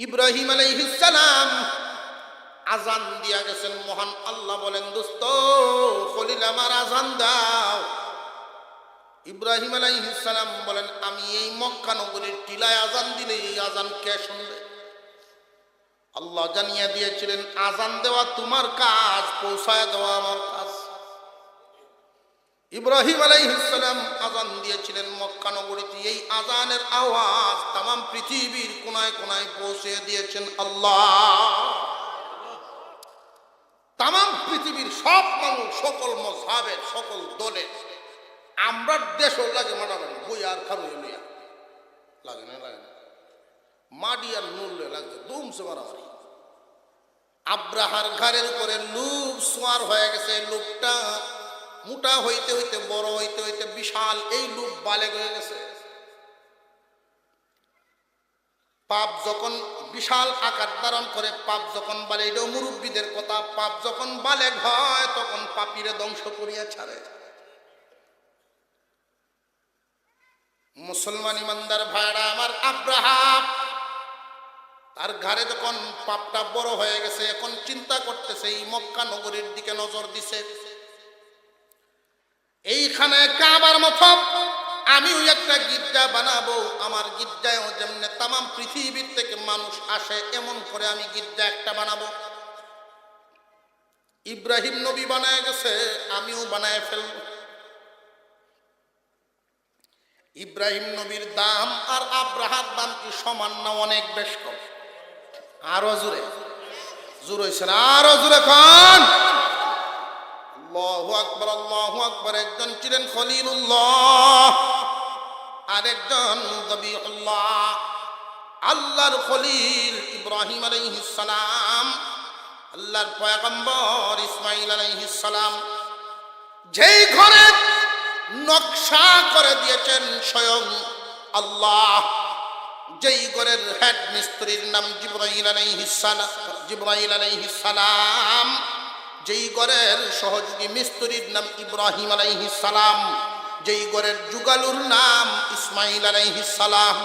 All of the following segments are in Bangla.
ইব্রাহিম আলাইহিস সালাম আজান দিয়া গেছেন। মহান আল্লাহ বলেন, দোস্ত খলিল আমার আজান দাও। ইব্রাহিম আলাইহিস সালাম বলেন, আমি এই মক্কা নগরীর টিলায় আজান দিলে এই আজান কে শুনবে? আল্লাহ জানিয়ে দিয়েছিলেন, আজান দেওয়া তোমার কাজ, পৌঁছায় দেওয়া আমার কাজ। ইব্রাহিম আলাইহিস সালাম আজান দিয়েছিলেন মক্কা নগরীতে। এই আজানের আওয়াজ তাম পৃথিবীর কোনায় কোনায় পৌঁছে দিয়েছেন আল্লাহ। তাম পৃথিবীর সব মানুষ, সকল মযহাবের, সকল দলের, আমরা দেশও লাগে মারামারি, বই আর খারুই লইয়া লাগে না, লাগে না, মাডি আর নুর লাগছে, দুমসে মারামারি। আব্রাহার ঘাড়ের উপরে লুপ সোয়ার হয়ে গেছে। লুপটা মোটা হইতে হইতে, বড় হইতে হইতে বিশাল, এই লুপ বালেগ হয়ে গেছে। পাপ যখন বিশাল আকার ধারণ করে, পাপ যখন বালে, এটাও মুরব্বীদের কথা, পাপ যখন বালেগ হয় তখন পাপীরে ধ্বংস করিয়া ছাড়ে। মুসলমান ইমানদার ভাইরা আমার, আব্রাহাম তার ঘাড়ে যখন পাপটা বড় হয়ে গেছে, এখন চিন্তা করতেছে, এই মক্কা নগরীর দিকে নজর দিছে। এইখানে কাবার মতো আমিও একটা গির্জা বানাবো। আমার গির্জায়ও যেমন তাম পৃথিবীর থেকে মানুষ আসে, এমন করে আমি গির্জা একটা বানাবো। ইব্রাহিম নবী বানায় গেছে, আমিও বানায় ফেলব। ইব্রাহিম নবীর দাম আর আব্রাহার দাম কি সমান না অনেক বেশ কম? আরো জোরে, জোর হইছে না? আরো জোরে খান। আল্লাহু আকবার, আল্লাহু আকবার। একজন ছিলেন খলিলুল্লাহ, আরেকজন যবিহুল্লাহ। আল্লাহর খলিল ইব্রাহিম আলাইহিস সালাম, আল্লাহর পয়গম্বর ইসমাঈল আলাইহিস সালাম, যেই ঘরে নকশা করে দিয়েছেন স্বয়ং আল্লাহ, যেই ঘরের হেড মিস্ত্রির নাম জিবরাইল আলাইহিস সালাম, জিবরাইল আলাইহিস সালাম, যেই ঘরের সহযোগী মিস্ত্রির নাম ইব্রাহিম আলাইহিস সালাম, যেই ঘরের যুগালুর নাম ইসমাঈল আলাইহিস সালাম।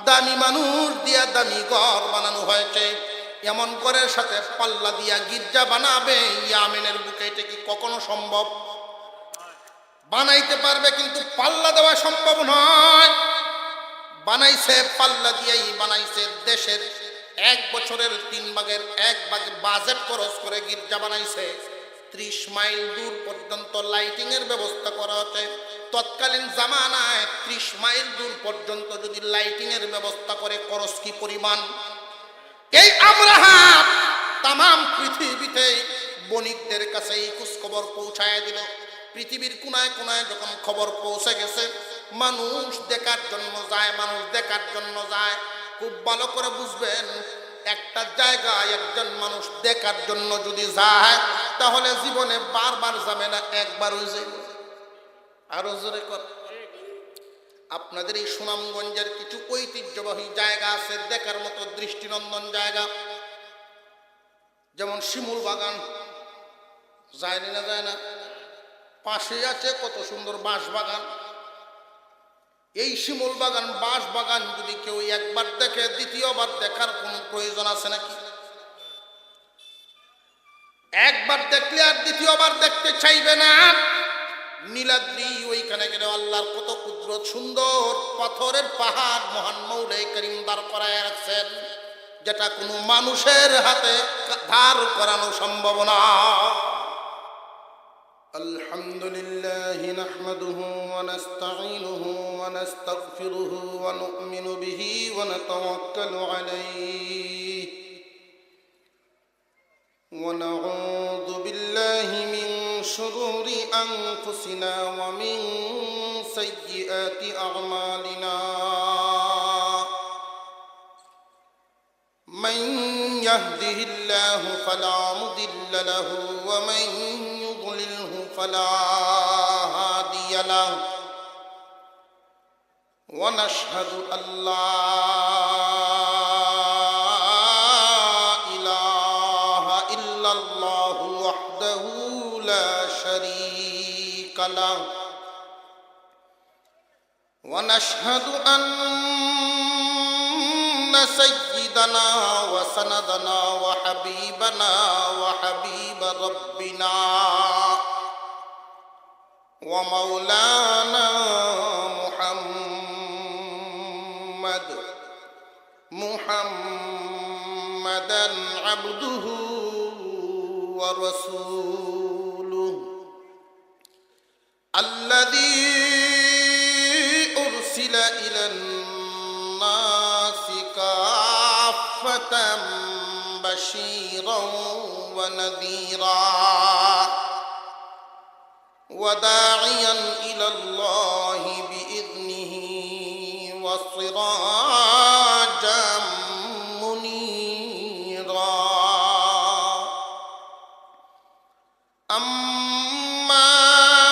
দামি মানুষ দিয়া দামি ঘর বানানো হয়েছে। এমন ঘরের সাথে পাল্লা দিয়া গির্জা বানাবে ইয়ামেনের বুকে, এটা কি কখনো সম্ভব? বানাইতে পারবে, কিন্তু পাল্লা দেওয়া সম্ভব নয়। বানাইছে পাল্লা দিয়েই বানাইছে। দেশের 1 বছরের 3 ভাগের 1 ভাগ বাজেট খরচ করে গির্জা বানাইছে। 30 মাইল দূর পর্যন্ত লাইটিং এর ব্যবস্থা করা হচ্ছে। তৎকালীন জামানায় 30 মাইল দূর পর্যন্ত যদি লাইটিং এর ব্যবস্থা করে, খরচ কি পরিমাণ! এই আব্রাহাম তাম পৃথিবীতে বণিকদের কাছে এই খোঁজখবর পৌঁছায় দিল। পৃথিবীর কোনায় কোনায় যখন খবর পৌঁছে গেছে, মানুষ দেখার জন্য যায়, মানুষ দেখার জন্য যায়। খুব ভালো করে বুঝবেন, একটা জায়গায় একজন মানুষ দেখার জন্য যদি যায়, তাহলে জীবনে বারবার যাবে না, একবারই যাবে। আরো জোরে কর। আপনাদের এই সুনামগঞ্জের কিছু ঐতিহ্যবাহী জায়গা আছে দেখার মতো, দৃষ্টিনন্দন জায়গা, যেমন শিমুল বাগান। যায়নি না? যায় না? পাশে আছে কত সুন্দর বাঁশ বাগান। এই শিমুল বাগান, বাঁশ বাগান যদি কেউ একবার দেখে, দ্বিতীয়বার দেখার কোনো প্রয়োজন আছে নাকি? একবার দেখলে আর দ্বিতীয়বার দেখতে চাইবে না। নীলাদ্রি, ওইখানে গেলে আল্লাহর কত কুদরত, সুন্দর পাথরের পাহাড় মহান মৌলাই করিম দাঁড় করায় রাখছেন, যেটা কোনো মানুষের হাতে ধার করানো সম্ভব না। আলহামদুলিল্লাহি নাহমাদুহু ওয়া নাস্তাঈনুহু ওয়া নাস্তাগফিরুহু ওয়া নু'মিনু বিহি ওয়া নাতাওয়াক্কালু আলাইহি ওয়া নাউযু বিল্লাহি মিন শুরুরি আনফুসিনা ওয়া মিন সাইয়্যিআতি আ'মালিনা। মান ইয়াহদিহিল্লাহু ফালা মুদিল্লা লাহু ওয়া মান فلا هادي له ونشهد أن لا إله إلا الله وحده لا شريك له ونشهد أن سيدنا سيدنا وسندنا وحبيبنا وحبيب ربنا ومولانا محمدا عبده ورسوله الذي أرسل إلى الناس كافة بشيرا ونذيرا وداعيا إلى الله بإذنه وسراجا منيرا أما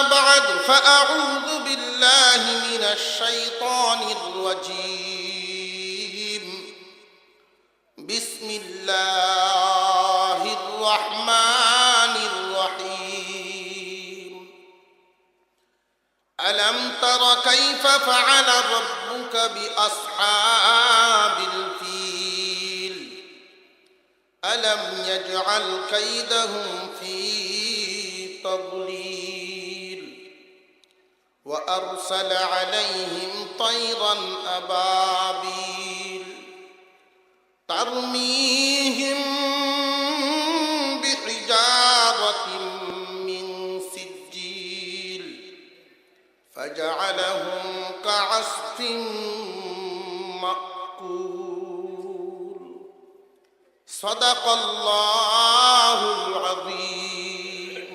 بعد فأعوذ بالله من الشيطان الرجيم بسم الله الرحمن الرحيم ألم تر كيف فعل ربك بأصحاب الفيل ألم يجعل كيدهم في تضليل وأرسل عليهم طيرا أبابيل ترميهم بحجارة من سجيل فجعلهم كعصف مأكول صدق الله العظيم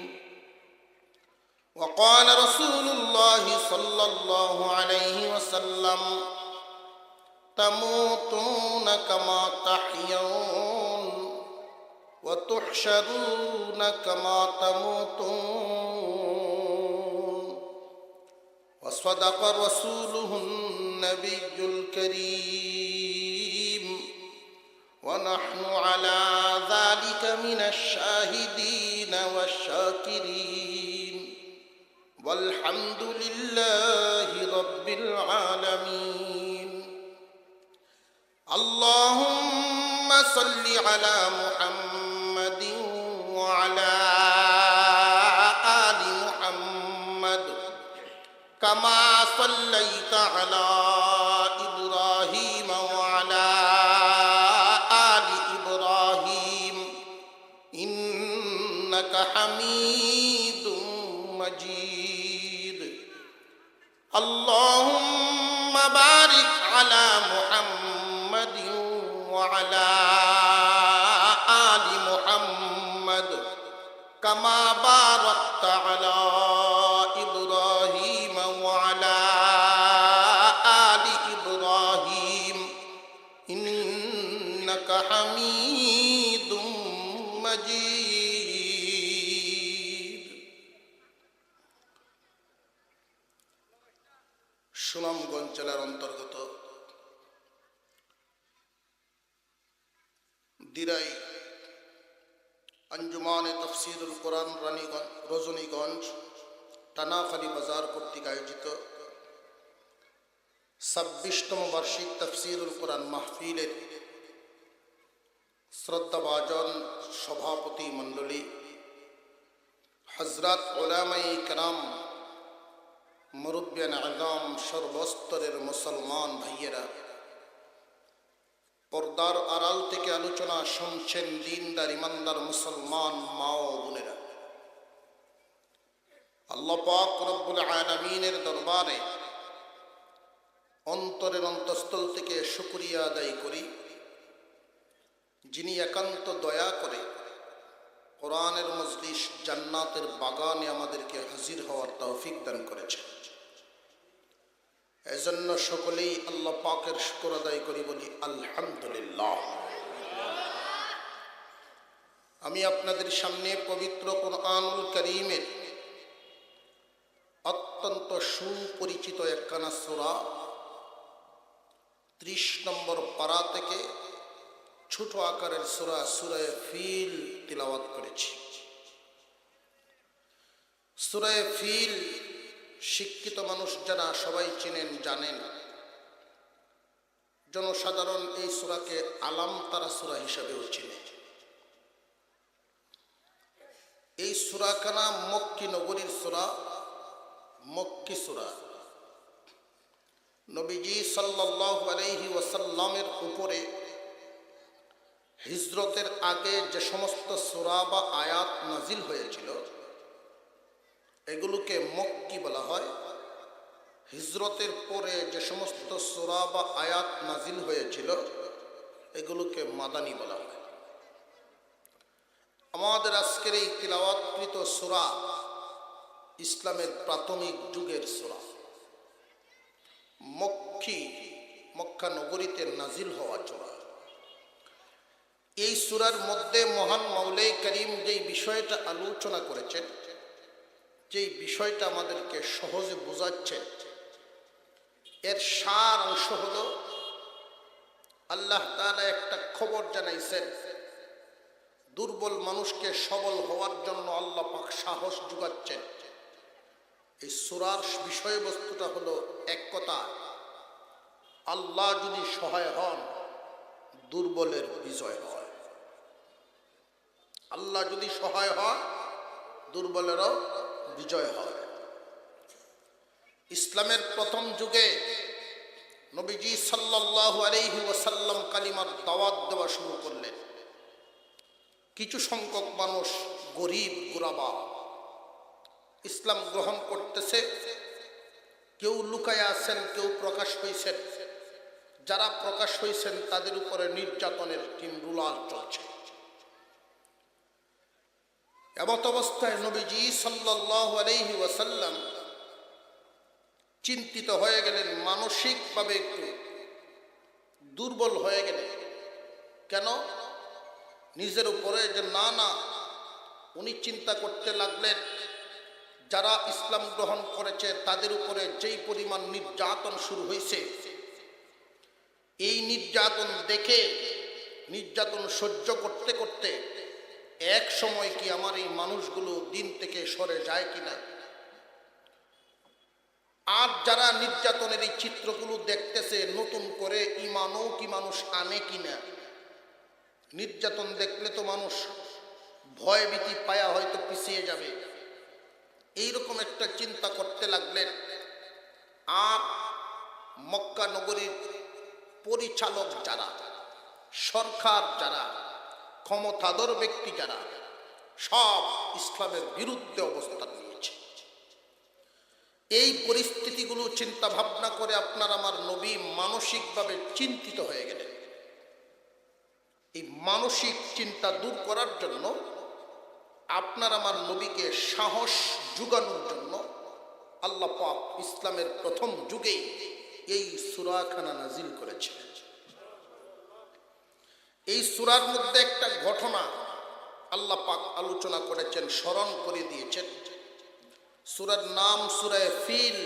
وقال رسول الله صلى الله عليه وسلم تموتون كما تحيون وتحشرون كما تموتون وصدق رسوله النبي الكريم ونحن على ذلك من الشاهدين والشاكرين والحمد لله رب العالمين اللهم صل على محمد وعلى آل محمد كما صليت على إبراهيم وعلى آل إبراهيم إنك حميد مجيد اللهم بارك على محمد وعلى آل محمد كما باركت على إبراهيم وعلى آل إبراهيم إنك حميد مجيد সুনামগঞ্জ জেলার অন্তর্গত দিরাই আঞ্জুমানে তাফসীরুল কোরআন রজনীগঞ্জ টানাখালী বাজার কর্তৃক আয়োজিত 26তম বার্ষিক তাফসীরুল কোরআন মাহফিলের শ্রদ্ধাভাজন সভাপতি মণ্ডলী হযরত উলামায়ে কেরাম মুরব্বিয়ান আযম সর্বস্তরের মুসলমান ভাইয়েরা পর্দার আড়াল থেকে আলোচনা শুনছেন দিনদার ইমানদার মুসলমান মা ও বোনেরা আল্লাহ পাক রব্বুল আলামিনের দরবারে অন্তরের অন্তঃস্থল থেকে শুকরিয়া আদায় করি যিনি একান্ত দয়া করে কোরআনের মজলিস জান্নাতের বাগানে আমাদেরকে হাজির হওয়ার তৌফিক দান করেছেন এজন্য সকলেই আল্লাহ পাকের শুকর আদায় করি বলি আলহামদুলিল্লাহ আমি আপনাদের সামনে পবিত্র কোরআনুল কারীমের অত্যন্ত সুপরিচিত একখানা সূরা 30 নম্বর পারা থেকে ছোট আকারের সূরা সূরা ফিল তিলাওয়াত করেছি। সূরা ফিল শিক্ষিত মানুষ যারা সবাই চেনেন জানেন, জনসাধারণ এই সূরাকে আলাম তারা সূরা হিসাবেও চিনে। এই সূরাখানা মক্কি নগরীর সূরা, মক্কি সূরা। নবীজি সাল্লাল্লাহু আলাইহি ওয়াসাল্লামের উপরে হিজরতের আগে যে সমস্ত সূরা বা আয়াত নাজিল হয়েছিল এগুলোকে মক্কি বলা হয়। হিজরতের পরে যে সমস্ত সূরা বা আয়াত নাজিল হয়েছিল এগুলোকে মাদানী বলা হয়। আমাদের আজকের এই তিলাওয়াতকৃত সূরা ইসলামের প্রাথমিক যুগের সূরা, মক্কা নগরীতে নাজিল হওয়া সূরা। এই সূরার মধ্যে মহান মাওলাই করিম যেই বিষয়টা আলোচনা করেছেন, যেই বিষয়টা আমাদেরকে সহজে বোঝাচ্ছেন, এর সার অংশ হলো আল্লাহ তাআলা একটা খবর জানাইছেন, দুর্বল মানুষকে সবল হওয়ার জন্য আল্লাহ পাক সাহস যোগাচ্ছেন। এই সূরার বিষয়বস্তুটা হলো এক কথা, আল্লাহ যদি সহায় হন দুর্বলের বিজয় হয়। আল্লাহ যদি সহায় হয় দুর্বলেরও বিজয় হয়। ইসলামের প্রথম যুগে নবীজি সাল্লাল্লাহু আলাইহি ওয়াসাল্লাম কালিমার দাওয়াত দেওয়া শুরু করলেন। কিছু সংখ্যক মানুষ গরিব গুরাবা ইসলাম গ্রহণ করতেছে, কেউ লুকায় আছেন, কেউ প্রকাশ হয়েছেন। যারা প্রকাশ হয়েছেন তাদের উপরে নির্যাতনের রুলার চলছে। এমত অবস্থায় নবীজি সাল্লাল্লাহু আলাইহি ওয়াসাল্লাম চিন্তিত হয়ে গেলেন, মানসিকভাবে একটু দুর্বল হয়ে গেলেন। কেন? নিজের উপরে যে না উনি চিন্তা করতে লাগলেন, যারা ইসলাম গ্রহণ করেছে তাদের উপরে যেই পরিমাণ নির্যাতন শুরু হয়েছে, এই নির্যাতন দেখে, নির্যাতন সহ্য করতে করতে এক সময় কি আমার এই মানুষগুলো দিন থেকে সরে যায় কিনা, আর যারা নির্যাতনের এই চিত্রগুলো দেখতেছে নতুন করে ঈমানও কি মানুষ আনে কিনা। নির্যাতন দেখলে তো মানুষ ভয়ভীতি পায়া হয়তো পিছিয়ে যাবে, এইরকম একটা চিন্তা করতে লাগলেন। আর মক্কা নগরীর পরিচালক যারা, সরকার যারা, ক্ষমতাধর ব্যক্তি যারা, সব ইসলামের বিরুদ্ধে অবস্থান নিয়েছে। এই পরিস্থিতিগুলো চিন্তা ভাবনা করে আপনার আমার নবী মানসিকভাবে চিন্তিত হয়ে গেলেন। এই মানসিক চিন্তা দূর করার জন্য, আপনার আমার নবীকে সাহস জোগানোর জন্য আল্লাহ পাক ইসলামের প্রথম যুগেই এই সূরাখানা নাজিল করেছিলেন। এই সূরার মধ্যে একটা ঘটনা আল্লাহ পাক আলোচনা করেছেন, স্মরণ করে দিয়েছেন। সূরার নাম সূরা ফিল।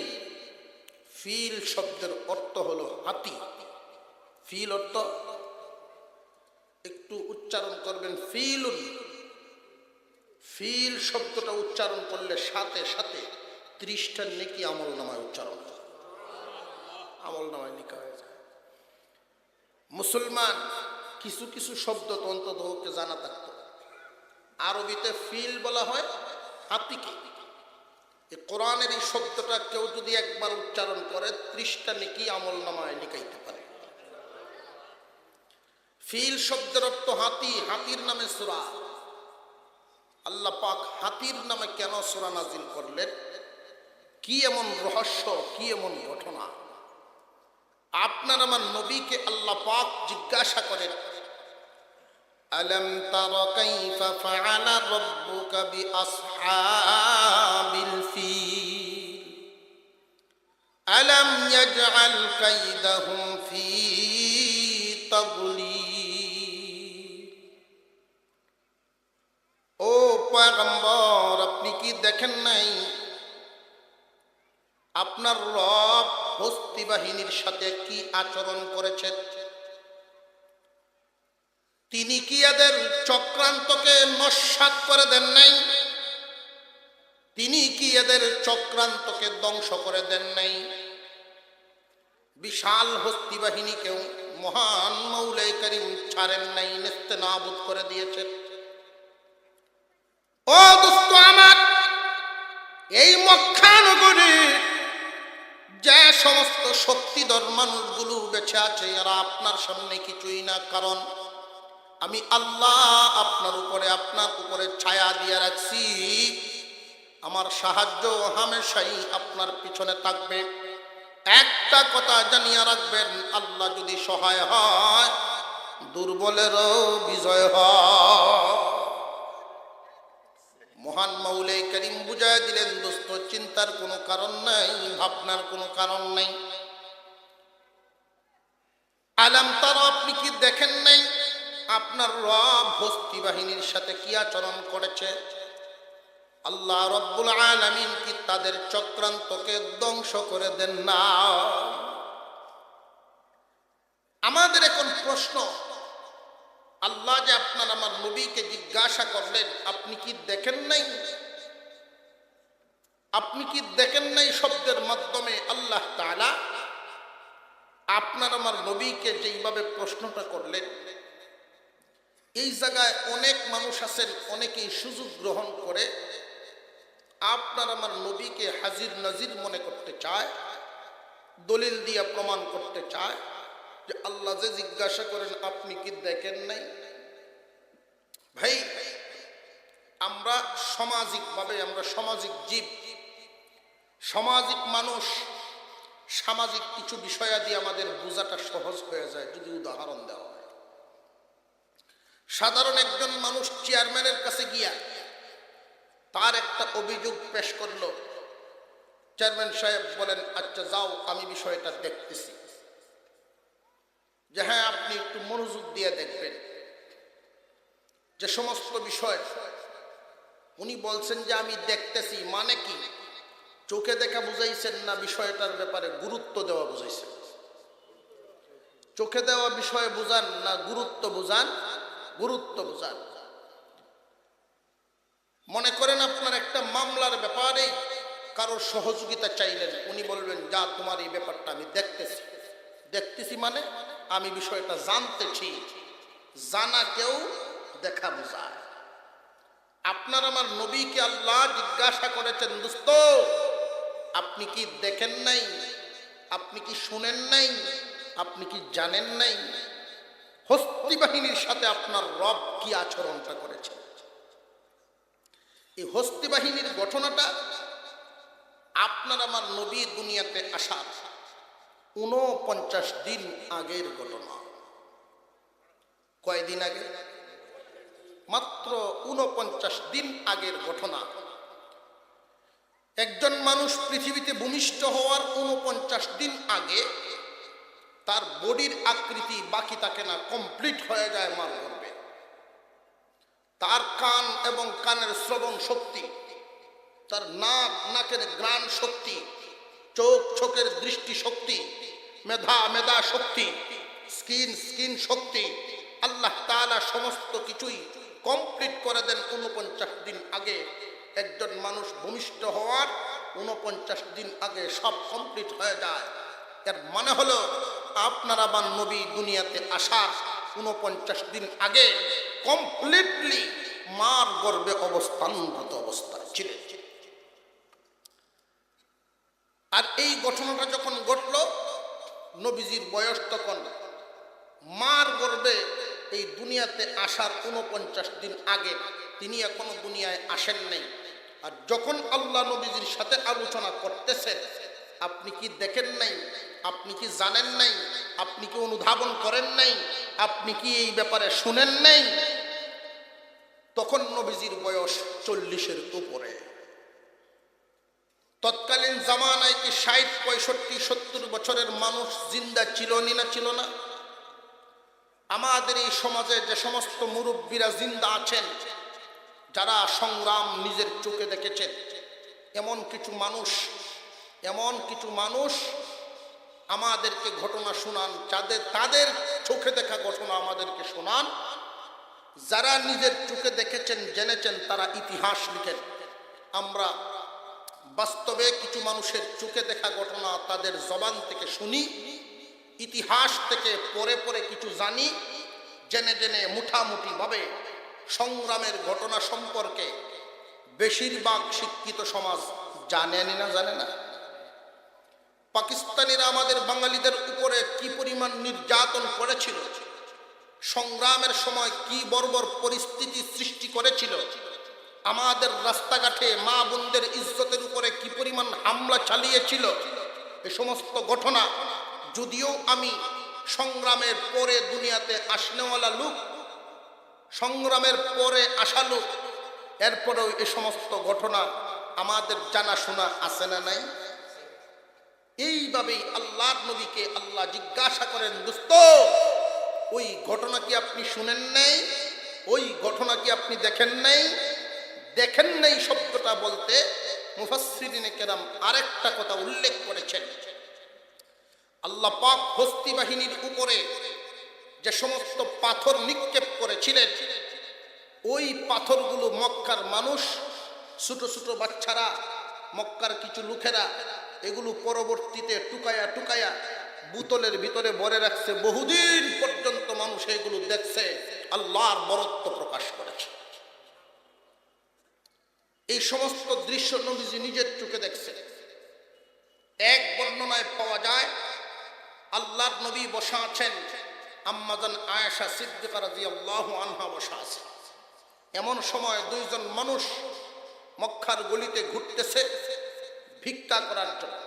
ফিল শব্দের অর্থ হলো হাতি। ফিল অর্থ একটু উচ্চারণ করবেন, ফিলুন। ফিল শব্দটা উচ্চারণ করলে সাথে সাথে 30টা নেকি আমল নামায় উচ্চারণ হয়, আমল নামায় লেখা হয়ে যায়। মুসলমান কিছু কিছু শব্দ তো অন্তত ওকে জানা থাকত। আরবিতে ফিল বলা হয় হাতিকে। এই কোরআনের এই শব্দটা কেউ যদি একবার উচ্চারণ করে 30টা নেকি আমল নামায় লিখাইতে পারে। ফিল শব্দের অর্থ হাতি, হাতির নামে সূরা। আল্লাহ পাক হাতির নামে কেন সূরা নাজিল করলেন? কি এমন রহস্য, কি এমন ঘটনা? আপনার আমার নবীকে আল্লাহ পাক জিজ্ঞাসা করেন, আলাম তারা কাইফা ফাআলা রাব্বুকা বিআসহাবিল ফিল আলাম ইয়াজআল কাইদাহুম ফি তাদলিল। ও পয়গম্বর, আপনি কি দেখেন নাই আপনার রব হস্তি বাহিনীর সাথে কি আচরণ করেছেন? তিনি কি এদের চক্রান্তকে নস্যাৎ করে দেন নাই? তিনি কি এদের চক্রান্তকে ধ্বংস করে দেন নাই? বিশাল হস্তি বাহিনীকেও মহান মৌলাই করিম ছাড়েন নাই, নেস্তেনাবুদ করে দিয়েছেন। ও দোস্ত আমার, এই মক্কা নগরে যে সমস্ত শক্তিধর মানুষগুলো বেঁচে আছে এরা আপনার সামনে কিছুই না, কারণ আমি আল্লাহ আপনার উপরে ছায়া দিয়ে রাখছি। আমার সাহায্য হামেশাই আপনার পিছনে থাকবে। একটা কথা জানিয়ে রাখবেন, আল্লাহ যদি সহায় হয় দুর্বলেরও বিজয় হয়। মহান মৌলাই করিম বুঝায় দিলেন, দোস্ত চিন্তার কোনো কারণ নাই, ভাবনার কোনো কারণ নাই। আলাম তারা, আপনি কি দেখেন নাই আপনার রব হস্তি বাহিনীর সাথে কি আচরণ করেছে? আল্লাহ রব্বুল আলামিন কি তাদের চক্রান্তকে ধ্বংস করে দেন না? আমাদের এখন প্রশ্ন, আল্লাহ যে আপনার আমার নবীকে জিজ্ঞাসা করলেন, আপনি কি দেখেন নাই? আপনি কি দেখেন নাই শব্দের মাধ্যমে আল্লাহ তাআলা আপনার আমার নবীকে যেইভাবে প্রশ্নটা করলেন, এই জায়গায় অনেক মানুষ আছেন, অনেকেই সুযোগ গ্রহণ করে আপনার আমার নবীকে হাজির নাজির মনে করতে চায়, দলিল দিয়ে প্রমাণ করতে চায় যে আল্লাহ যে জিজ্ঞাসা করেন আপনি কি দেখেন নাই। ভাই, আমরা সামাজিকভাবে, আমরা সামাজিক জীব, সামাজিক মানুষ, সামাজিক কিছু বিষয়াদি আমাদের বোঝাটা সহজ হয়ে যায় যদি উদাহরণ দেওয়া হয়। সাধারণ একজন মানুষ চেয়ারম্যানের কাছে গিয়া তার একটা অভিযোগ পেশ করলো, চেয়ারম্যান সাহেব বলেন, আচ্ছা যাও, আমি বিষয়টা দেখতেছি। যে হ্যাঁ, আপনি একটু মনোযোগ দিয়ে দেখবেন। যে সমস্ত বিষয় উনি বলছেন যে আমি দেখতেছি, মানে কি? চোখে দেখা বুঝাইছেন না বিষয়টার ব্যাপারে গুরুত্ব দেওয়া বুঝাইছেন? চোখে দেওয়া বিষয়ে বুঝান না গুরুত্ব বুঝান? গুরুত্ব বুঝান। মনে করেন আপনার একটা মামলার ব্যাপারে কারোর সহযোগিতা চাইলেন, উনি বলবেন, যা তোমার এই ব্যাপারটা আমি দেখতেছি। দেখতেছি মানে আমি বিষয়টা জানতেছি। জানা কেউ দেখা বোঝায়। আপনার আমার নবীকে আল্লাহ জিজ্ঞাসা করেছেন, দোস্ত আপনি কি দেখেন নাই? আপনি কি শুনেন নাই? আপনি কি জানেন নাই হস্তি বাহিনীর সাথে আপনার রব কি আচরণটা করেছে? এই হস্তি বাহিনীর ঘটনাটা আপনার আমার নবী দুনিয়াতে আসার 49 দিন আগের ঘটনা। কয়দিন আগে? মাত্র 49 দিন আগের ঘটনা। একজন মানুষ পৃথিবীতে ভূমিষ্ঠ হওয়ার 49 দিন আগে তার বডির আকৃতি বাকি থাকে না, কমপ্লিট হয়ে যায় মার গর্ভে। তার কান এবং কানের শ্রবণ শক্তি, তার নাক নাকের ঘ্রাণ শক্তি, চোখ চোখের দৃষ্টি শক্তি, মেধা শক্তি, স্কিন শক্তি, আল্লাহ তাআলা সমস্ত কিছুই কমপ্লিট করে দেন 49 দিন আগে। একজন মানুষ ভূমিষ্ঠ হওয়ার 49 দিন আগে সব কমপ্লিট হয়ে যায়। এর মানে হলো আপনার আমার নবী দুনিয়াতে আসার 49 দিন আগে কমপ্লিটলি মার গর্ভে অবস্থানরত অবস্থায় ছিলেন। আর এই ঘটনাটা যখন ঘটল, নবীজির বয়স তখন মার গর্ভে এই দুনিয়াতে আসার 49 দিন আগে, তিনি এখনো দুনিয়ায় আসেন নাই। আর যখন আল্লাহ নবীজির সাথে আলোচনা করতেছেন, আপনি কি দেখেন নাই? আপনি কি জানেন নাই? আপনি কি অনুধাবন করেন নাই? আপনি কি এই ব্যাপারে শুনেন নাই? তখন নবীজির বয়স 40-এর উপরে। তৎকালীন জামানায় কি 60, 65, 70 বছরের মানুষ জিন্দা ছিল না ছিল না? আমাদের এই সমাজে যে সমস্ত মুরব্বীরা জিন্দা আছেন, যারা সংগ্রাম নিজের চোখে দেখেছেন, এমন কিছু মানুষ আমাদেরকে ঘটনা শোনান, তাদের চোখে দেখা ঘটনা আমাদেরকে শোনান। যারা নিজের চোখে দেখেছেন, জেনেছেন, তারা ইতিহাস লিখেন। আমরা বাস্তবে কিছু মানুষের চোখে দেখা ঘটনা তাদের জবান থেকে শুনি, ইতিহাস থেকে পড়ে পড়ে কিছু জানি, জেনে জেনে মুঠামুঠি ভাবে সংগ্রামের ঘটনা সম্পর্কে বেশিরভাগ শিক্ষিত সমাজ জানেনি না, জানে না। পাকিস্তানিরা আমাদের বাঙালিদের উপরে কি পরিমাণ নির্যাতন করেছিল, সংগ্রামের সময় কি বর্বর পরিস্থিতি সৃষ্টি করেছিল, আমাদের রাস্তাঘাটে মা বোনদের ইজ্জতের উপরে কি পরিমাণ হামলা চালিয়েছিল, এই সমস্ত ঘটনা, যদিও আমি সংগ্রামের পরে দুনিয়াতে আসনেওয়ালা লোক, সংগ্রামের পরে আসা লোক, এরপরেও এই সমস্ত ঘটনা আমাদের জানাশোনা আছে না নাই? এইভাবেই আল্লাহর নবীকে আল্লাহ জিজ্ঞাসা করেন, দোস্ত ওই ঘটনা কি আপনি শুনেন নাই? ওই ঘটনা কি আপনি দেখেন নাই? দেখেন নাই শব্দটা বলতে মুফাসসিরিনে কেরাম আরেকটা কথা উল্লেখ করেছেন। আল্লাহ পাক হস্তি বাহিনীর উপরে যে সমস্ত পাথর নিক্ষেপ করেছিলেন, ওই পাথরগুলো মক্কার মানুষ, ছোট ছোট বাচ্চারা, মক্কার কিছু লোকেরা এগুলো পরবর্তীতে টুকায়া টুকায়া বোতলের ভিতরে ভরে রাখছে। বহুদিন পর্যন্ত মানুষ এগুলো দেখছে, আল্লাহর বরত্ব প্রকাশ করেছে। এই সমস্ত দৃশ্য নবীজি নিজের চোখে দেখছে। এক বর্ণনায় পাওয়া যায়, আল্লাহর নবী বসা আছেন, আম্মাজান আয়েশা সিদ্দিকা রাদিয়াল্লাহু আনহা বসা আছে। এমন সময় দুইজন মানুষ মক্কার গলিতে ঘুরতেছে ভিক্ষা করার জন্য,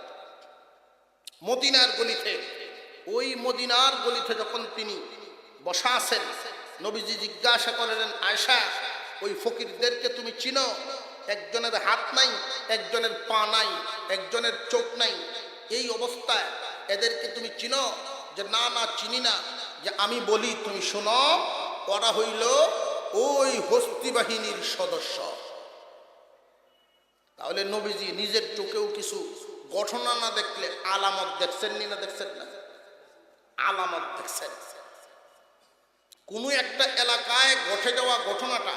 মদিনার গলিতে। ওই মদিনার গলিতে যখন তিনি বসা আছেন, নবীজি জিজ্ঞাসা করলেন, আয়েশা ওই ফকিরদেরকে তুমি চিনো? একজনের হাত নাই, একজনের পা নাই, একজনের চোখ নাই, এই অবস্থায় এদেরকে তুমি চিনো? যে না না চিনি না। যে আমি বলি তুমি শোনো, ওরা হইল ওই হস্তি বাহিনীর সদস্য। তাহলে নবীজি নিজের চোখেও কিছু ঘটনা না দেখলে আলামত দেখছেন না? দেখছেন না? আলামত দেখছেন। কোনো একটা এলাকায় ঘটে যাওয়া ঘটনাটা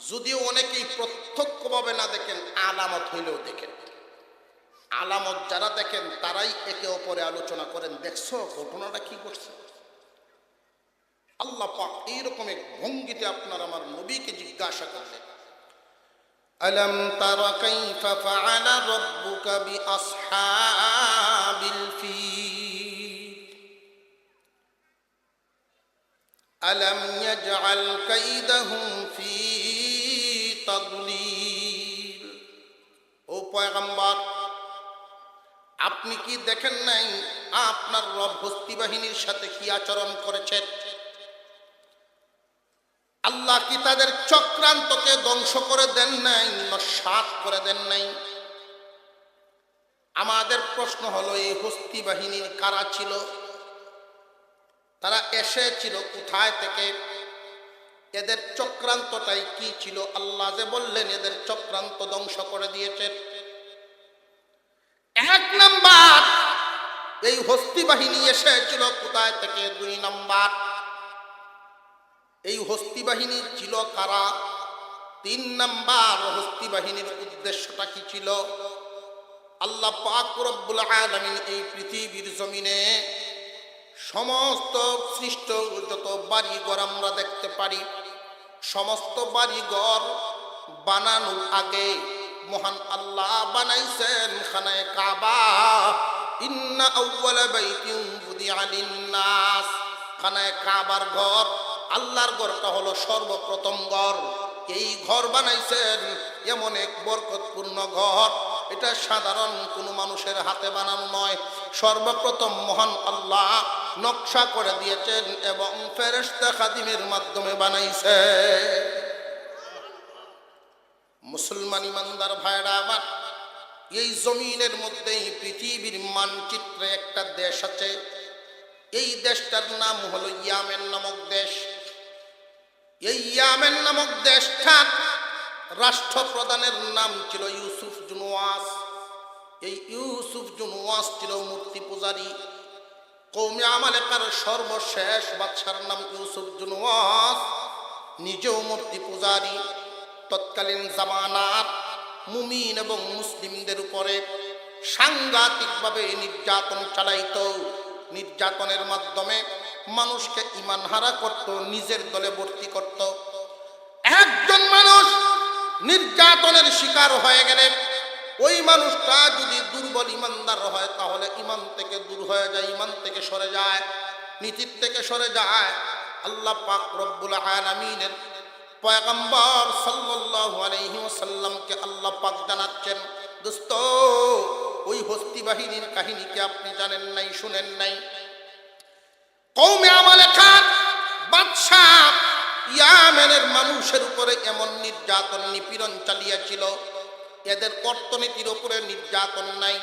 যদিও অনেকেই প্রত্যক্ষভাবে না দেখেন, আলামত হইলেও দেখেন। আলামত যারা দেখেন তারাই একে অপরে আলোচনা করেন, দেখছো ঘটনাটা কি করছে। আল্লাহ পাক এইরকম এক ভঙ্গিতে আপনার আমার নবীকে জিজ্ঞাসা করলেন, আলম তারা কাইফা ফাআলা রাব্বুকা বিআসহাবিল ফিল আলম ইয়াজআল কাইদাহুম ফি তাদলিল। ও পয়গম্বর, আপনি কি দেখেন নাই আপনার রব হস্তি বাহিনীর সাথে কি আচরণ করেছেন? আল্লাহ কি তাদের চক্রান্তকে ধ্বংস করে দেন নাই, নস্যাৎ করে দেন নাই? আমাদের প্রশ্ন হলো, এই হস্তি বাহিনীর কারা ছিল? তারা এসেছিল কোথায় থেকে? এদের চক্রান্তটাই কি ছিল? আল্লাহ যে বললেন এদের চক্রান্ত ধ্বংস করে দিয়েছেন। এক নাম্বার, এই হস্তি বাহিনী এসেছিল কোথায় থেকে? দুই নাম্বার, এই হস্তি বাহিনী ছিল কারা? তিন নাম্বার, হস্তি বাহিনীর উদ্দেশ্যটা কি ছিল? আল্লাহ পাক রব্বুল আলামিন এই পৃথিবীর জমিনে সমস্ত সৃষ্ট যত বাড়িঘর আমরা দেখতে পারি, সমস্ত বাড়িঘর বানানোর আগে মহান আল্লাহ বানাইছেন খানায়ে কাবা। ইন্না আউওয়ালা বাইতিন বুদিআ লিন-নাস। খানায়ে কাবার ঘর, আল্লাহর ঘরটা হলো সর্বপ্রথম ঘর। এই ঘর বানাইছেন এমন এক বরকতপূর্ণ ঘর, এটা সাধারণ কোনো মানুষের হাতে বানানো নয়। সর্বপ্রথম মহান আল্লাহ নকশা করে দিয়েছেন এবং ফেরেশতা খাদিমের মাধ্যমে বানাইছে। মুসলমান ইমানদার ভাইরা আমার, এই জমিনের মধ্যেই পৃথিবীর মানচিত্রে একটা দেশ আছে। এই দেশটার নাম হলো ইয়ামেন নামক দেশ। এই ইয়ামেন নামক দেশটার রাষ্ট্রপ্রধানের নাম ছিল ইউসুফ জুনওয়াস। এই ইউসুফ জুনওয়াস ছিল মূর্তি পূজারী। কওমে আমালেকার সর্বশেষ বাদশার নাম ইউসুফ জুনওয়াস, নিজেও মূর্তি পূজারী। তৎকালীন জামানার মুমিন এবং মুসলিমদের উপরে সাংঘাতিকভাবে নির্যাতন চালাইত। নির্যাতনের মাধ্যমে মানুষকে ঈমান হারা করত, নিজের দলে ভর্তি করত। একজন মানুষ নির্যাতনের শিকার হয়ে গেলে ওই মানুষটা যদি দুর্বল ঈমানদার হয় তাহলে ঈমান থেকে দূর হয়ে যায়, ঈমান থেকে সরে যায়, নীতির থেকে সরে যায়। আল্লাহ পাক রব্বুল আলামিনের পয়গম্বর সাল্লাল্লাহু আলাইহি ওয়াসাল্লামকে আল্লাহ পাক জানাচ্ছেন, দোস্ত ওই হস্তি বাহিনীর কাহিনীকে আপনি জানেন নাই, শুনেন নাই? কওমে আমালেকা বাদশা ইয়ামেনের মানুষের উপরে এমন নির্যাতন নিপীড়ন চালিয়েছিল, এদের অর্থনীতির উপরে নির্যাতন নাই,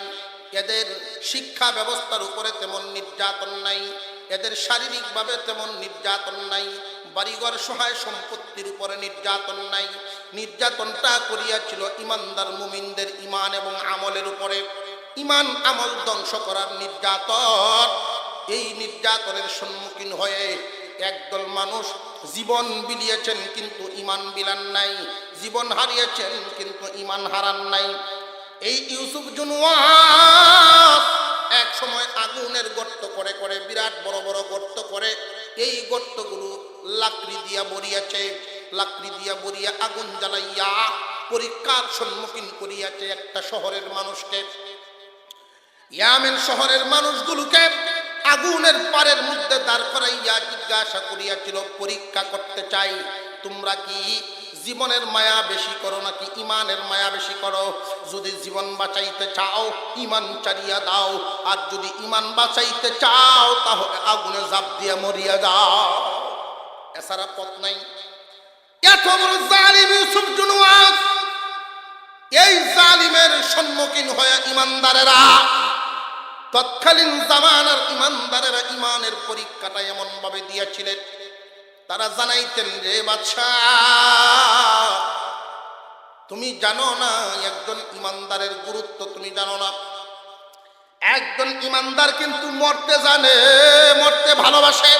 এদের শিক্ষা ব্যবস্থার উপরে তেমন নির্যাতন নাই, এদের শারীরিকভাবে তেমন নির্যাতন নাই, বাড়িঘর সহায় সম্পত্তির উপরে নির্যাতন নাই। নির্যাতনটা করিয়াছিল ইমানদার মুমিনদের ঈমান এবং আমলের উপরে। ঈমান আমল ধ্বংস করার নির্যাতন। এই নির্যাতনের সম্মুখীন হয়ে একদল মানুষ জীবন বিলিয়েছেন কিন্তু ঈমান বিলান নাই, জীবন হারিয়েছেন কিন্তু ঈমান হারান নাই। এই ইউসুফ জুনওয়াস এক সময় আগুনের গর্ত করে করে, বিরাট বড় বড় গর্ত করে, এই গর্তগুলো লাকড়ি দিয়া ভরিয়াছে, লাকড়ি দিয়া ভরিয়া আগুন জ্বালাইয়া পরীক্ষার সম্মুখীন করিয়াছে একটা শহরের মানুষকে। ইয়ামেন শহরের মানুষগুলোকে আগুনের পারের মধ্যে দাঁড় করাইয়া জিজ্ঞাসা করিয়াছিল, পরীক্ষা করতে চাই তোমরা কি জীবনের মায়া বেশি করো নাকি ঈমানের মায়া বেশি করো? যদি জীবন বাঁচাইতে চাও ঈমান ছাড়িয়া দাও, আর যদি ঈমান বাঁচাইতে চাও তাহলে আগুনে ঝাঁপ দিয়ে মরিয়া যাও, এছাড়া পথ নাই। এত বড় জালিম ইউসুফ জুনওয়াস, এই জালিমের সম্মুখীন হয়ে ঈমানদারেরা, তৎকালীন জামানার ঈমানদারেরা ঈমানের পরীক্ষাটা এমন ভাবে দিয়েছিলেন, তারা জানাইতেন যে বাদশাহ তুমি জানো না একজন ঈমানদারের গুরুত্ব, তুমি জানো না। একজন ঈমানদার কিন্তু মরতে জানে, মরতে ভালোবাসে,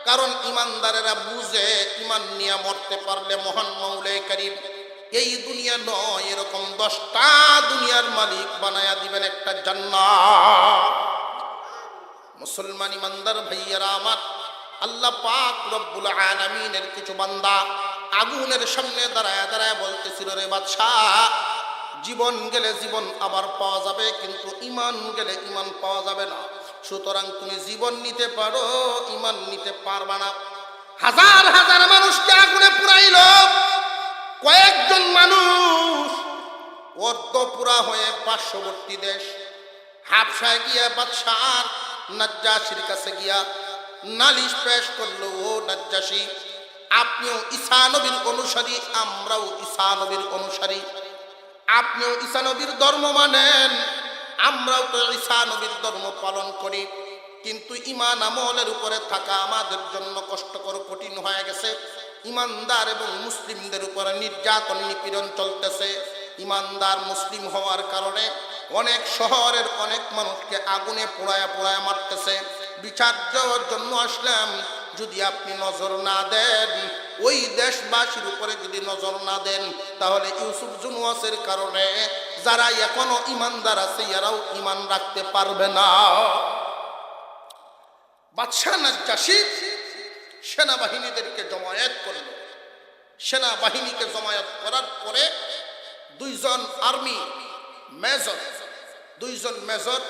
কারণ ঈমানদারেরা বুঝে ঈমান নিয়ে মরতে পারলে মহান মৌলাই কারীম এই দুনিয়া নয় এরকম 10টা দুনিয়ার মালিক বানায়া দিবেন একটা জান্নাত। মুসলমান ঈমানদার ভাইয়ারা আমার, আল্লাহ পাক রব্বুল আলামিনের কিছু বান্দা আগুনের সামনে দাঁড়ায় দাঁড়ায় বলতেছিল, রে বাদশাহ জীবন গেলে জীবন আবার পাওয়া যাবে, কিন্তু ঈমান গেলে ঈমান পাওয়া যাবে না। সুতরাং তুমি জীবন নিতে পারো, ঈমান নিতে পারবা না। হাজার হাজার মানুষকে আগুনে পুরাইল, কয়েকজন মানুষ অর্ধপুরা হয়ে পার্শ্ববর্তী দেশ হাবশায় গিয়া বাদশাহ নাজ্জাশীর কাছে গিয়া নালিশ পেশ করলো, ও নাজ্জাশী আপনিও ঈসা নবীর অনুসারী, আমরাও ঈসা নবীর অনুসারী, আপনিও ঈসা নবীর ধর্ম মানেন, আমরাও তো ঈসা নবীর ধর্ম পালন করি, কিন্তু ঈমান আমলের উপরে থাকা আমাদের জন্য কষ্টকর, কঠিন হয়ে গেছে। ঈমানদার এবং মুসলিমদের উপরে নির্যাতন নিপীড়ন চলতেছে। ঈমানদার মুসলিম হওয়ার কারণে অনেক শহরের অনেক মানুষকে আগুনে পোড়ায়া পোড়ায়া মারতেছে। বিচার দেওয়ার জন্য আসলাম, যদি আপনি নজর না দেন, ওই দেশবাসীর উপরে যদি নজর না দেন, তাহলে ইউসুফ জুনওয়াসের কারণে যারা এখনো ঈমানদার আছে এরাও ঈমান রাখতে পারবে না। বাদশাহ নাজ্জাশী সেনাবাহিনীদেরকে জমায়েত করল। সেনাবাহিনীকে জমায়েত করার পরে দুইজন আর্মি মেজর,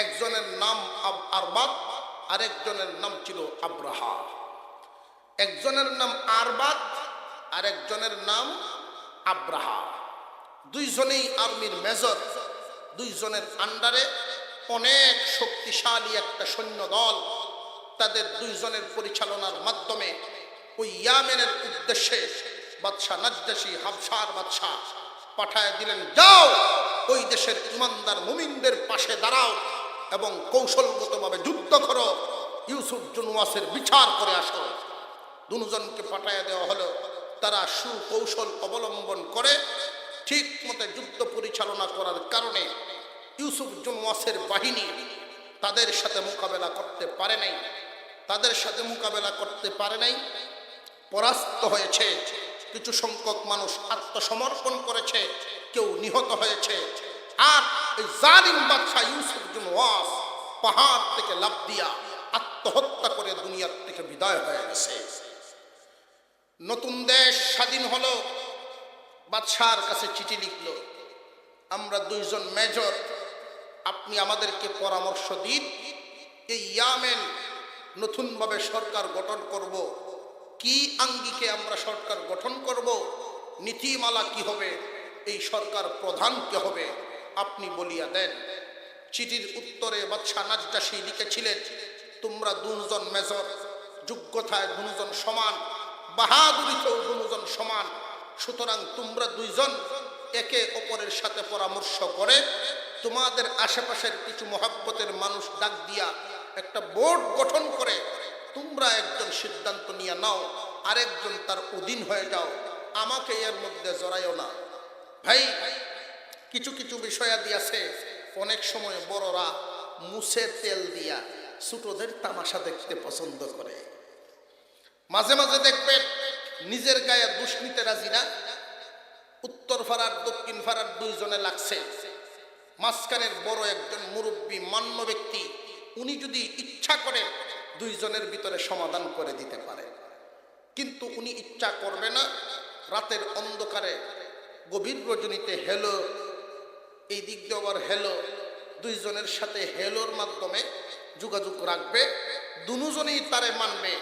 একজনের নাম আরবাদ, আরেকজনের নাম ছিল আব্রাহা। একজনের নাম আরবাদ, আরেকজনের নাম আব্রাহা। দুইজনেই আর্মির মেজর। দুইজনের আন্ডারে অনেক শক্তিশালী একটা সৈন্য দল। তাদের দুইজনের পরিচালনার মাধ্যমে ওই ইয়ামেনের উদ্দেশ্যে বাদশাহ নাজ্জাশী হাবশার বাদশাহ পাঠায় দিলেন, যাও ওই দেশের ঈমানদার মুমিনদের পাশে দাঁড়াও এবং কৌশলগতভাবে যুদ্ধ করো, ইউসুফ জুনওয়াসের বিচার করে আসো। দুজনকে পাঠায় দেওয়া হলো। তারা সুকৌশল অবলম্বন করে ঠিক মতো যুদ্ধ পরিচালনা করার কারণে ইউসুফ জুনওয়াসের বাহিনী তাদের সাথে মোকাবেলা করতে পারে নাই, পরাস্ত হয়েছে। কিছু সংখ্যক মানুষ আত্মসমর্পণ করেছে, কেউ নিহত হয়েছে। আর এই জালিম বাদশা ইউসুফ জুনওয়াস পাহাড় থেকে লাফ দিয়া আত্মহত্যা করে দুনিয়ার থেকে বিদায় হয়ে গেছে। নতুন দেশ স্বাধীন হলো, বাদশার কাছে চিঠি লিখলো, আমরা দুইজন মেজর, আপনি আমাদেরকে পরামর্শ দিন, এই ইয়ামেন নতুনভাবে সরকার গঠন করব, কি আঙ্গিকে আমরা সরকার গঠন করব, নীতিমালা কি হবে, এই সরকার প্রধান কে হবে, আপনি বলিয়া দেন। চিঠির উত্তরে বাদশাহ নাজ্জাশী লিখেছিলেন, তোমরা দুজন মেজর, যোগ্যতায় দুজন সমান, বাহাদুরিতেও দুজন সমান, সুতরাং তোমরা দুইজন একে অপরের সাথে পরামর্শ করে তোমাদের আশেপাশের কিছু মহব্বতের মানুষ ডাক দিয়া একটা বোর্ড গঠন করে তোমরা একজন সিদ্ধান্ত নিয়ে নাও, আরেকজন তার অধীন হয়ে যাও, আমাকে এর মধ্যে জড়াইও না। ভাই, কিছু কিছু বিষয়াদি আছে, অনেক সময় বড়রা মুছে তেল দিয়া ছোটদের তামাশা দেখতে পছন্দ করে। মাঝে মাঝে দেখবেন নিজের গায়ে দুষ নিতে রাজি না, উত্তর ফাড়ার দক্ষিণ ফাড়ার দুইজনে লাগছে, মাঝখানের বড় একজন মুরব্বী মান্য ব্যক্তি, উনি যদি ইচ্ছা করে দুইজনের ভিতরে সমাধান করে দিতে পারে, কিন্তু উনি ইচ্ছা করবে না। রাতের অন্ধকারে গভীর রজনীতে হেলো, এই দিক দিয়ে আবার হেলো, দুইজনের সাথে হেলোর মাধ্যমে যোগাযোগ রাখবে, দুজনেই তারে মানবে।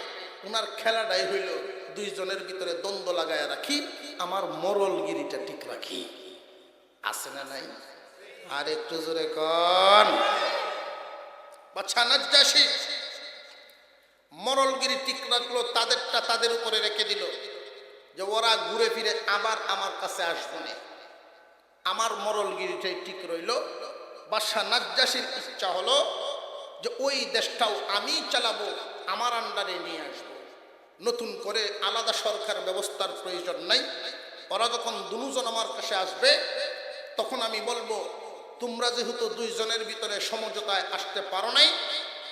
উনার খেলাটাই হইল দুইজনের ভিতরে দ্বন্দ্ব লাগায় রাখি, আমার মরলগিরিটা ঠিক রাখি। আছে না নাই? আর একটু জোরে কন। বাদশাহ নাজ্জাশী মরলগিরি ঠিক রাখলো, তাদেরটা তাদের উপরে রেখে দিল যে ওরা ঘুরে ফিরে আবার আমার কাছে আসবে না, আমার মরলগিরিটাই ঠিক রইল। বাদশাহ নাজ্জাশীর ইচ্ছা হলো যে ওই দেশটাও আমি চালাবো, আমার আন্ডারে নিয়ে আসবো, নতুন করে আলাদা সরকার ব্যবস্থার প্রয়োজন নাই। ওরা যখন দুজন আমার কাছে আসবে তখন আমি বলবো, তোমরা যেহেতু দুইজনের ভিতরে সমঝোতায় আসতে পারো নাই,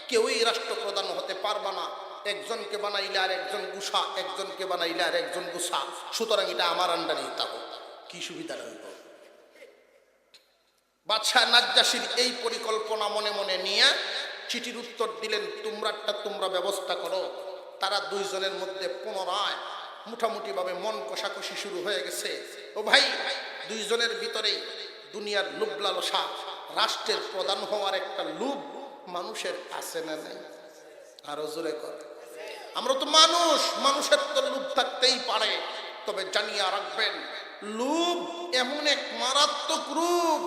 কেউই রাষ্ট্রপ্রধান হতে পারবা না, একজনকে বানাইলে আর একজন গুসা, একজনকে বানাইলে আর একজন গুসা, সুতরাং এটা আমার আন্ডারেই থাকো। কি সুবিধা রইব? বাদশাহ নাজ্জাশীর এই পরিকল্পনা মনে মনে নিয়ে চিঠির উত্তর দিলেন, তোমরা ব্যবস্থা করো। তারা দুইজনের মধ্যে পুনরায় মুঠামুঠি ভাবে মন কষাকষি শুরু হয়ে গেছে। ও ভাই, দুইজনের ভিতরেই দুনিয়ার লোভ লালসা, রাষ্ট্রের প্রধান হওয়ার একটা লোভ মানুষের আছে না নাই? আরো জোরে কর। আমরা তো মানুষ, মানুষের তো লোভ থাকতেই পারে, তবে জানিয়া রাখবেন, লোভ এমন এক মারাত্মক রোগ,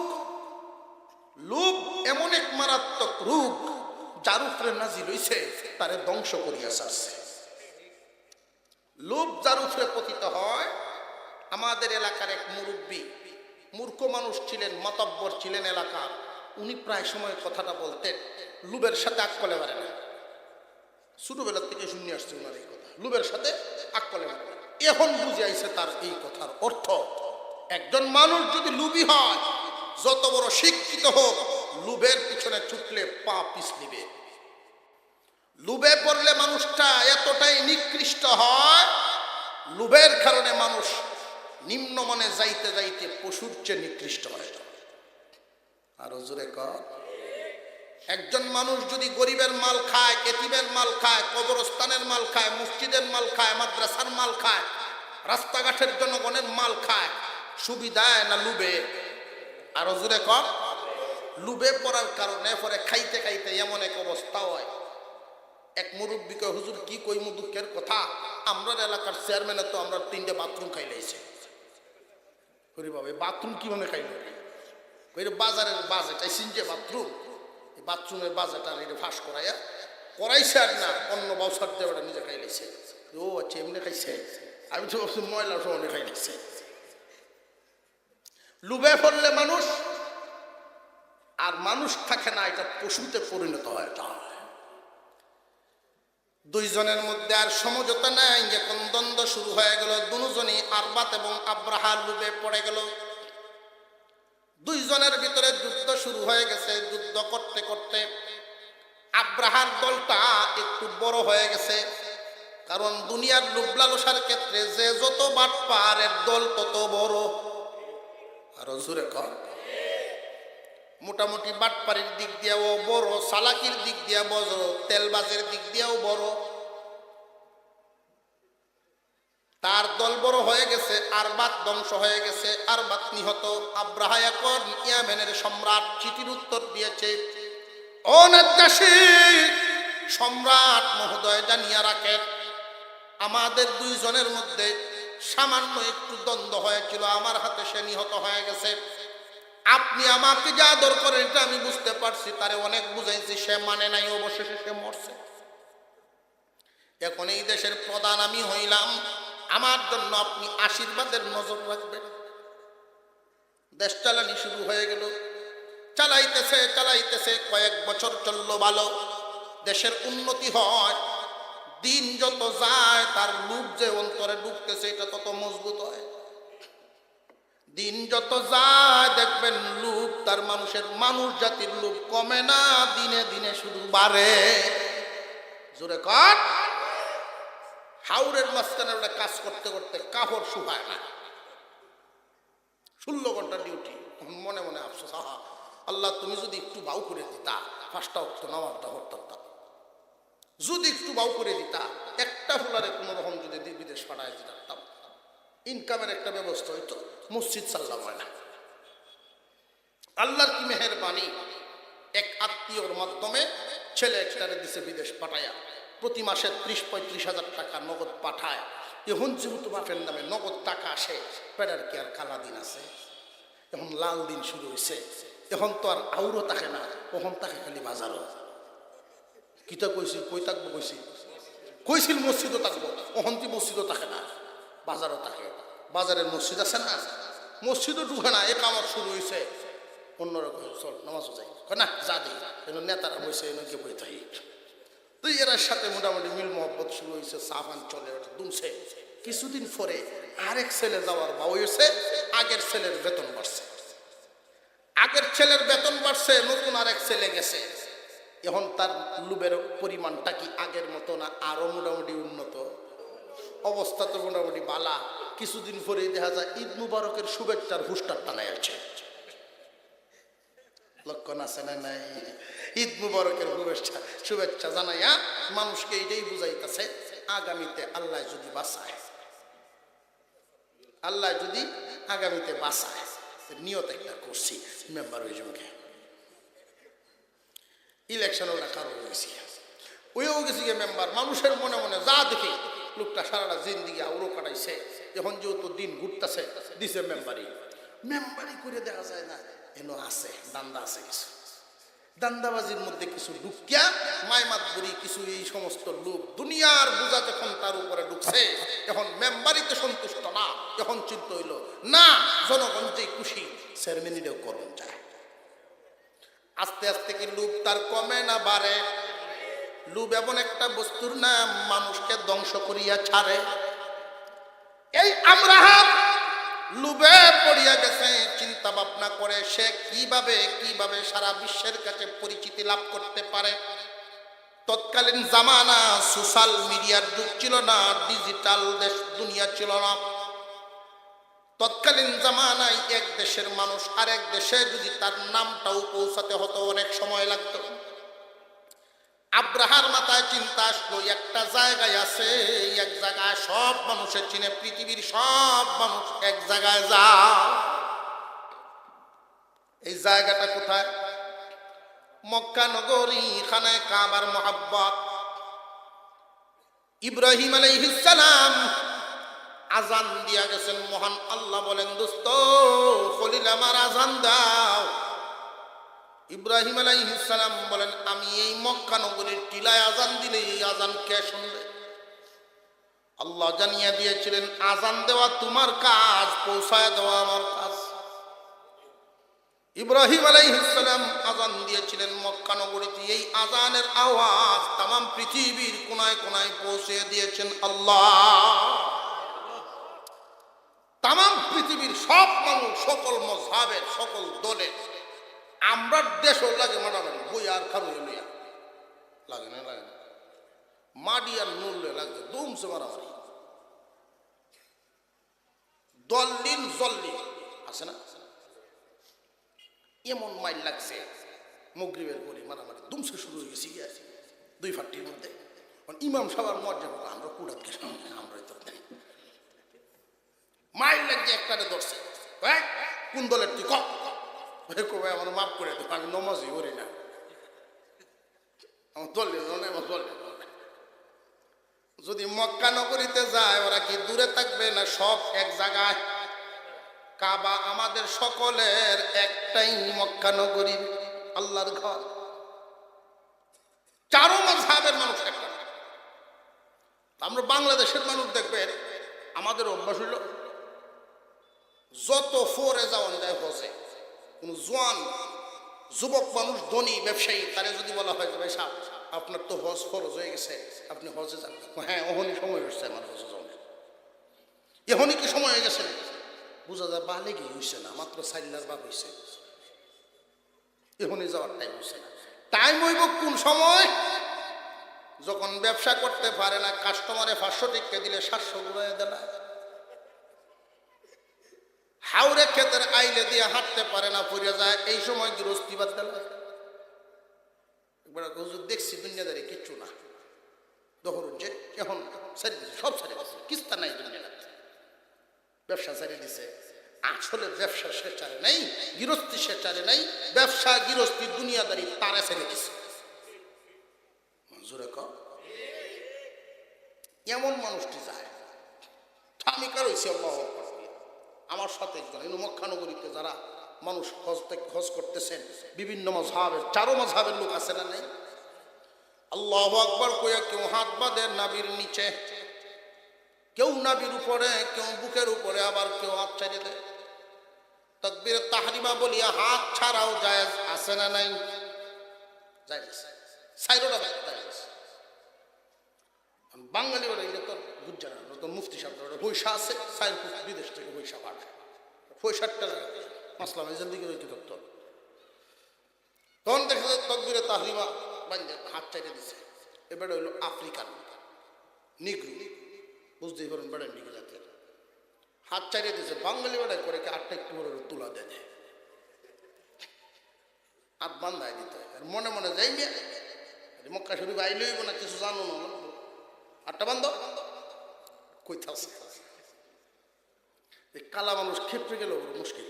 লোভ এমন এক মারাত্মক রোগ যার উপরে নাজিল হইছে তারে ধ্বংস করিয়া ছাড়ছে। লোভ যার উপরে পতিত হয়, আমাদের এলাকার এক মুরব্বী, মূর্খ মানুষ ছিলেন, মাতব্বর ছিলেন এলাকার, উনি প্রায় সময় কথাটা বলতেন, লোভের সাথে আকলে মারে না। ছোটবেলার থেকে শুনে আসছে ওনার এই কথা, লোভের সাথে আকলে মারে না। এখন বুঝে আইছে তার এই কথার অর্থ। একজন মানুষ যদি লোভী হয়, যত বড় শিক্ষিত হোক, লোভের পিছনে ছুটলে পা পিছলিবে। লোভে পড়লে মানুষটা এতটাই নিকৃষ্ট হয়, লোভের কারণে মানুষ নিম্নমানে যাইতে যাইতে পশুর চেয়ে নিকৃষ্ট হয়। আরো জোরে কর। একজন মানুষ যদি গরিবের মাল খায়, এতিমের মাল খায়, কবরস্থানের মাল খায়, মসজিদের মাল খায়, মাদ্রাসার মাল খায়, রাস্তাঘাটের জনগণের মাল খায়, সুবিধায় না লোভে? আরো জোরে কর। লোভে পড়ার কারণে পরে খাইতে খাইতে এমন এক অবস্থা হয়। এক মুরব্বীকে, হুজুর কি কইমু দুঃখের কথা, আমরা এলাকার চেয়ারম্যানের তো আমরা 3টে বাথরুম খাইলাইছে। করি বাবা, বাথরুম কিভাবে খাইল? বাজারের বাজেট আইসিন যে বাথরুম, এই বাথরুমের বাজেট আর এটা ফাঁস করাইছে আর না, অন্য বাউসার দিয়ে ওটা নিজে খাইলাইছে। ও আচ্ছা, এমনি খাইছে? আমি তো ভাবছি ময়লা সহ খাইলাইছে। লোভে পড়লে মানুষ আর মানুষ থাকে না, এটা পশুতে পরিণত হয়। দুইজনের মধ্যে আর সমঝোতা নাই, যখন দ্বন্দ্ব শুরু হয়ে গেল, দুজনই আরবাত এবং আব্রাহা লোভে পড়ে গেল। দুইজনের ভিতরে যুদ্ধ শুরু হয়ে গেছে। যুদ্ধ করতে করতে আব্রাহার দলটা একটু বড় হয়ে গেছে, কারণ দুনিয়ার লোভ লালসার ক্ষেত্রে যে যত বাটপার, এর দল তত বড়। আরো জোরে কর। মোটামুটি বাটপাড়ির দিক দিয়েও বড়, চালাকির দিক দিয়ে বড়, তেলবাজের দিক দিয়েও বড়। তার দল বড় হয়ে গেছে, আরবাত ধ্বংস হয়ে গেছে, আরবাত নিহত। আব্রাহা এখন ইয়ামেনের সম্রাট চিঠির উত্তর দিয়েছে, ও নাজ্জাশী, সম্রাট মহোদয় জানিয়া রাখেন, আমাদের দুইজনের মধ্যে সামান্য একটু দ্বন্দ্ব হয়েছিল, আমার হাতে সে নিহত হয়ে গেছে। আপনি আমাকে যা আদর করেন এটা আমি বুঝতে পারছি, তারে অনেক বুঝাইছি, সে মানে নাই, অবশেষে সে মরছে। এখন এই দেশের প্রধান আমি হইলাম, আমার জন্য আপনি আশীর্বাদের নজর রাখবেন। দেশ চালানি শুরু হয়ে গেল, চালাইতেছে চালাইতেছে, কয়েক বছর চললো ভালো, দেশের উন্নতি হয়। দিন যত যায় তার লোভ যে অন্তরে ঢুকতেছে এটা তত মজবুত হয়। দিন যত যায় দেখবেন লোভ তার মানুষ জাতির লোভ কমে না, দিনে দিনে শুধু বাড়ে। জোরে কর। হাওরের মাঝখানে ওটা কাজ করতে করতে কাপড় শুকায় না, 16 ঘন্টা ডিউটি। মনে মনে আফসোস, আহা আল্লাহ তুমি যদি একটু বাউ করে দিতা, 5টা ওয়াক্ত নামাজটা হরতাম, যদি একটু বাউ করে দিতা, একটা ফুলারে কোনো রকম যদি বিদেশ পাঠায় দিতাম, ইনকামের একটা ব্যবস্থা হইতো, মসজিদ সাল্লাম হয় না। আল্লাহর কি মেহেরবানি, এক আত্মীয়র মাধ্যমে ছেলে একটারে দিছে বিদেশ পাঠায়া, প্রতি মাসে 30-35 হাজার টাকা নগদ পাঠায়। এখন যেহেতু বাপের নামে নগদ টাকা আসে, পেটার কি আর কালা দিন আছে? এখন লাল দিন শুরু হয়েছে, এখন তো আর আউরও থাকে না, কখন থাকে খালি বাজারও। কিতা কইছি, কই থাকবো কইছি, কইছিল মসজিদও থাকবো, অহন্তি মসজিদও থাকে না, বাজারও থাকে। বাজারের মসজিদ আছে না, মসজিদও ঢুকে না, এ কামড় শুরু হয়েছে। অন্যরকম চল নামাজও যাই না, যা দিই এন নেতারা বসে এনে কে বই থাকি। তো এরার সাথে মোটামুটি মিল মহব্বত শুরু হয়েছে, সাফান চলে, ওটা দুমছে। কিছুদিন পরে আরেক ছেলে যাওয়ার বা হয়েছে, আগের ছেলের বেতন বাড়ছে, আগের ছেলের বেতন বাড়ছে, নতুন আরেক ছেলে গেছে। এখন তার লুবের পরিমাণটা কি আগের মতো না আরো মোটামুটি উন্নত? অবস্থা তো মোটামুটি বালা। কিছুদিন পরেই দেখা যায় ঈদ মুবারকের শুভেচ্ছার হুস্টার টানাই আছে। লক্ষণ আছে না নাই? ঈদ মুবারকের শুভেচ্ছা জানাইয়া মানুষকে এইটাই বুঝাইতেছে, আগামীতে আল্লাহ যদি বাঁচায়, আল্লাহ যদি আগামীতে বাঁচায়, নিয়ত একটা করছি মেম্বার ওই জমকে ইলেকশন ওরা কারো হয়েছি, ওইও গেছি গে মেম্বার। মানুষের মনে মনে যা দেখি লোকটা সারাটা জিন্দিগি আউরো কাটাইছে, এখন যেহেতু দিন ঘুরতেছে দিছে মেম্বারি। মেম্বারি করে দেখা যায় না, এন আছে দান্দা, আছে কিছু দান্দাবাজির মধ্যে কিছু ঢুকিয়া মাইমাত বুড়ি কিছু এই সমস্ত লোক দুনিয়ার বোঝা যখন তার উপরে ঢুকছে, এখন মেম্বারিতে সন্তুষ্ট না, এখন চিন্তা হইল না জনগণ যে খুশি চেয়ারম্যানিরেও করণ যায়। আস্তে আস্তে কি লোভ তার কমে না বাড়ে? লোভ এমন একটা বস্তুর নাম, মানুষকে ধ্বংস করিয়া ছাড়ে। এই আমরা লোভে পড়িয়া গেছে, চিন্তা ভাবনা করে সে কিভাবে কিভাবে সারা বিশ্বের কাছে পরিচিতি লাভ করতে পারে। তৎকালীন জামানা সোশ্যাল মিডিয়ার যুগ ছিল না, ডিজিটাল দেশ দুনিয়া ছিল না। তৎকালীন জামানায় এক দেশের মানুষ আরেক দেশে যদি তার নামটাও পৌঁছাতে হতো অনেক সময় লাগতো। আব্রাহার মাথায় চিন্তা আসলো, একটা জায়গায় আছে, এক জায়গায় সব মানুষের চিনে, পৃথিবীর সব মানুষ এক জায়গায় যা। এই জায়গাটা কোথায়? মক্কা নগরী, খানায় কাবার মোহাব্বত। ইব্রাহিম আলাইহিস সালাম আজান দিয়া গেছেন, মহান আল্লাহ বলেন, দোস্ত খলিল আমার আজান দাও। ইব্রাহিম আলাইহিস সালাম বলেন, আমি এই মক্কা নগরীর টিলায় আজান দিলে এই আজান কে শুনবে? আল্লাহ জানিয়ে দিয়েছিলেন, আজান দেওয়া তোমার কাজ, পৌঁছায় দেওয়া আমার কাজ। ইব্রাহিম আলাইহিস সালাম আজান দিয়েছিলেন মক্কা নগরীতে, এই আজানের আওয়াজ তাম পৃথিবীর কোনায় কোনায় পৌঁছে দিয়েছেন আল্লাহ। তাম পৃথিবীর সব মানুষ, সকল মযহাবের, সকল দলের, আমরা দেশও লাগে মারামারি, বই আর খারু লইয়া লাগে না, লাগে না, মাডি আর নুল লাগে, দুমছে মারামারি, দল্লিন জল্লিন আছে না। এমন মাইল লাগছে মগরিবের পরে মারামারি দুমসে শুরু হয়ে গেছি দুই ফাটটির মধ্যে। ইমাম সাহেব মর্যাদা আমরা কুড়াত গেলাম, আমরা তো মাইল লাগছে একটারে ধরছে, কোন দলের তুই কবে আমার মাফ করে দেবো, আমি নমাজই করি না, আমার দল আমার দল। যদি মক্কা নগরীতে যায় ওরা কি দূরে থাকবে না সব এক জায়গায়? কাবা আমাদের সকলের একটাই মক্কা নগরীর আল্লাহর ঘর, চারো মাযহাবের মানুষ একটা। আমরা বাংলাদেশের মানুষ দেখবেন আমাদের অভ্যাস হইল যত ফোরে যাওয়ান যায় হজে, কোন জোয়ান যুবক মানুষ ধনী ব্যবসায়ী তারে যদি বলা হয় ভাই সাহেব আপনার তো হজ ফরজ হয়ে গেছে, আপনি হজে যান, হ্যাঁ ওহনি সময় হচ্ছে আমার হজে যাওয়ার, এখনই কি সময় হয়ে গেছে? বুঝা যায় বালেগি হইছে না, মাত্র 4 লাখ বাপ হইছে, এখনই যাওয়ার টাইম হচ্ছে না। টাইম হইব কোন সময়? যখন ব্যবসা করতে পারে না, কাস্টমারে 500 টিকা দিলে 700 ঘুরাইয়া দেয়, হাওড়ে ক্ষেতের আইলে দিয়ে হাঁটতে পারে না, পড়ে যায়, এই সময় গৃহস্থিবাদ দেয়। একবার হুজুর দেখছি দুনিয়াদারি কিচ্ছু না, ধরুন যে এখন ছেড়ে দিচ্ছে, সব ছেড়ে দিচ্ছে, কিস্তা নাই দুনিয়া, ব্যবসা ছেড়ে দিছে। আসলে ব্যবসা সে চারে নাই, গৃহস্থী সে চারে নাই, ব্যবসা গৃহস্থী দুনিয়াদারি তারে ছেড়ে দিছে। জোরে কর, এমন মানুষটি যায় আমি কার হয়েছি আল্লাহ আমার সাথে একজন মক্কানগরীতে যারা মানুষ হজ করতেছেন বিভিন্ন মাযহাবের, চারো মাযহাবের লোক আছে না নাই? আল্লাহু আকবার কইয়া কেউ হাত বাঁধে নাভির নিচে, কেউ নাভির উপরে, কেউ বুকের উপরে, আবার কেউ হাত ছাড়িয়ে দেয়। তাকবীর তাহরিমা বলিয়া হাত ছাড়াও জায়েজ আছে না নাই? জায়েজ, সাইরোটা জায়েজ। বাঙালি বলে এটা তো বুঝছে না, তো মুফতি সাহেব পয়সা আছে, সাইর বিদেশ থেকে পয়সা পাঠায়, পয়সাটা মাসলাম এই জিন্দিগি রয়েছে দপ্তর। তখন দেখে তকবীরে তাহরিমা বান্ধে হাত চাইতে দিছে। এবারে হইল আফ্রিকান নিগ্রু, বুঝতেই পারেন বেড়ান নিগ্রু জাতের, হাত চাইতে দিছে। বাঙালি বেড়াই করে কি আটটা একটু করে তুলা দেয়, হাত বান্ধায় দিতে হয়, আর মনে মনে যাই গিয়ে মক্কা শরীফ আইলেই না কিছু জানো না, আটটা বান্ধ কইতাছে। কালা মানুষ ক্ষেপে গেল মুশকিল,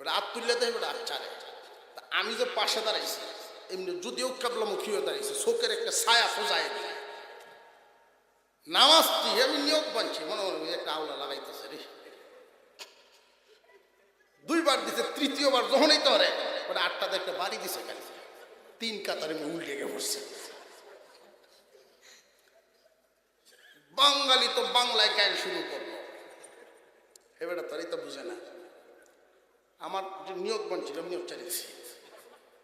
হাত তুললে দেয় হাত চারে। আমি যে পাশে দাঁড়াইছি এমনি যদিও কাবলামুখী হয়ে দাঁড়িয়েছে, চোখের একটা ছায়া সোজায় নামাজ আমি নিয়োগ বানছি, মনে মনে একটা আওলা লাগাইতেছে রে, 2বার দিছে, তৃতীয়বার যখনই তো রে ওটা 8টাতে একটা বাড়ি দিছে, খালি 3 কাতারে উল্টে গিয়ে পড়ছে। বাঙালি তো বাংলায় গান শুরু করলো, এবারে তারই তো বুঝে না। আমার যে নিয়োগ বানছিল নিয়োগ চালিয়েছি,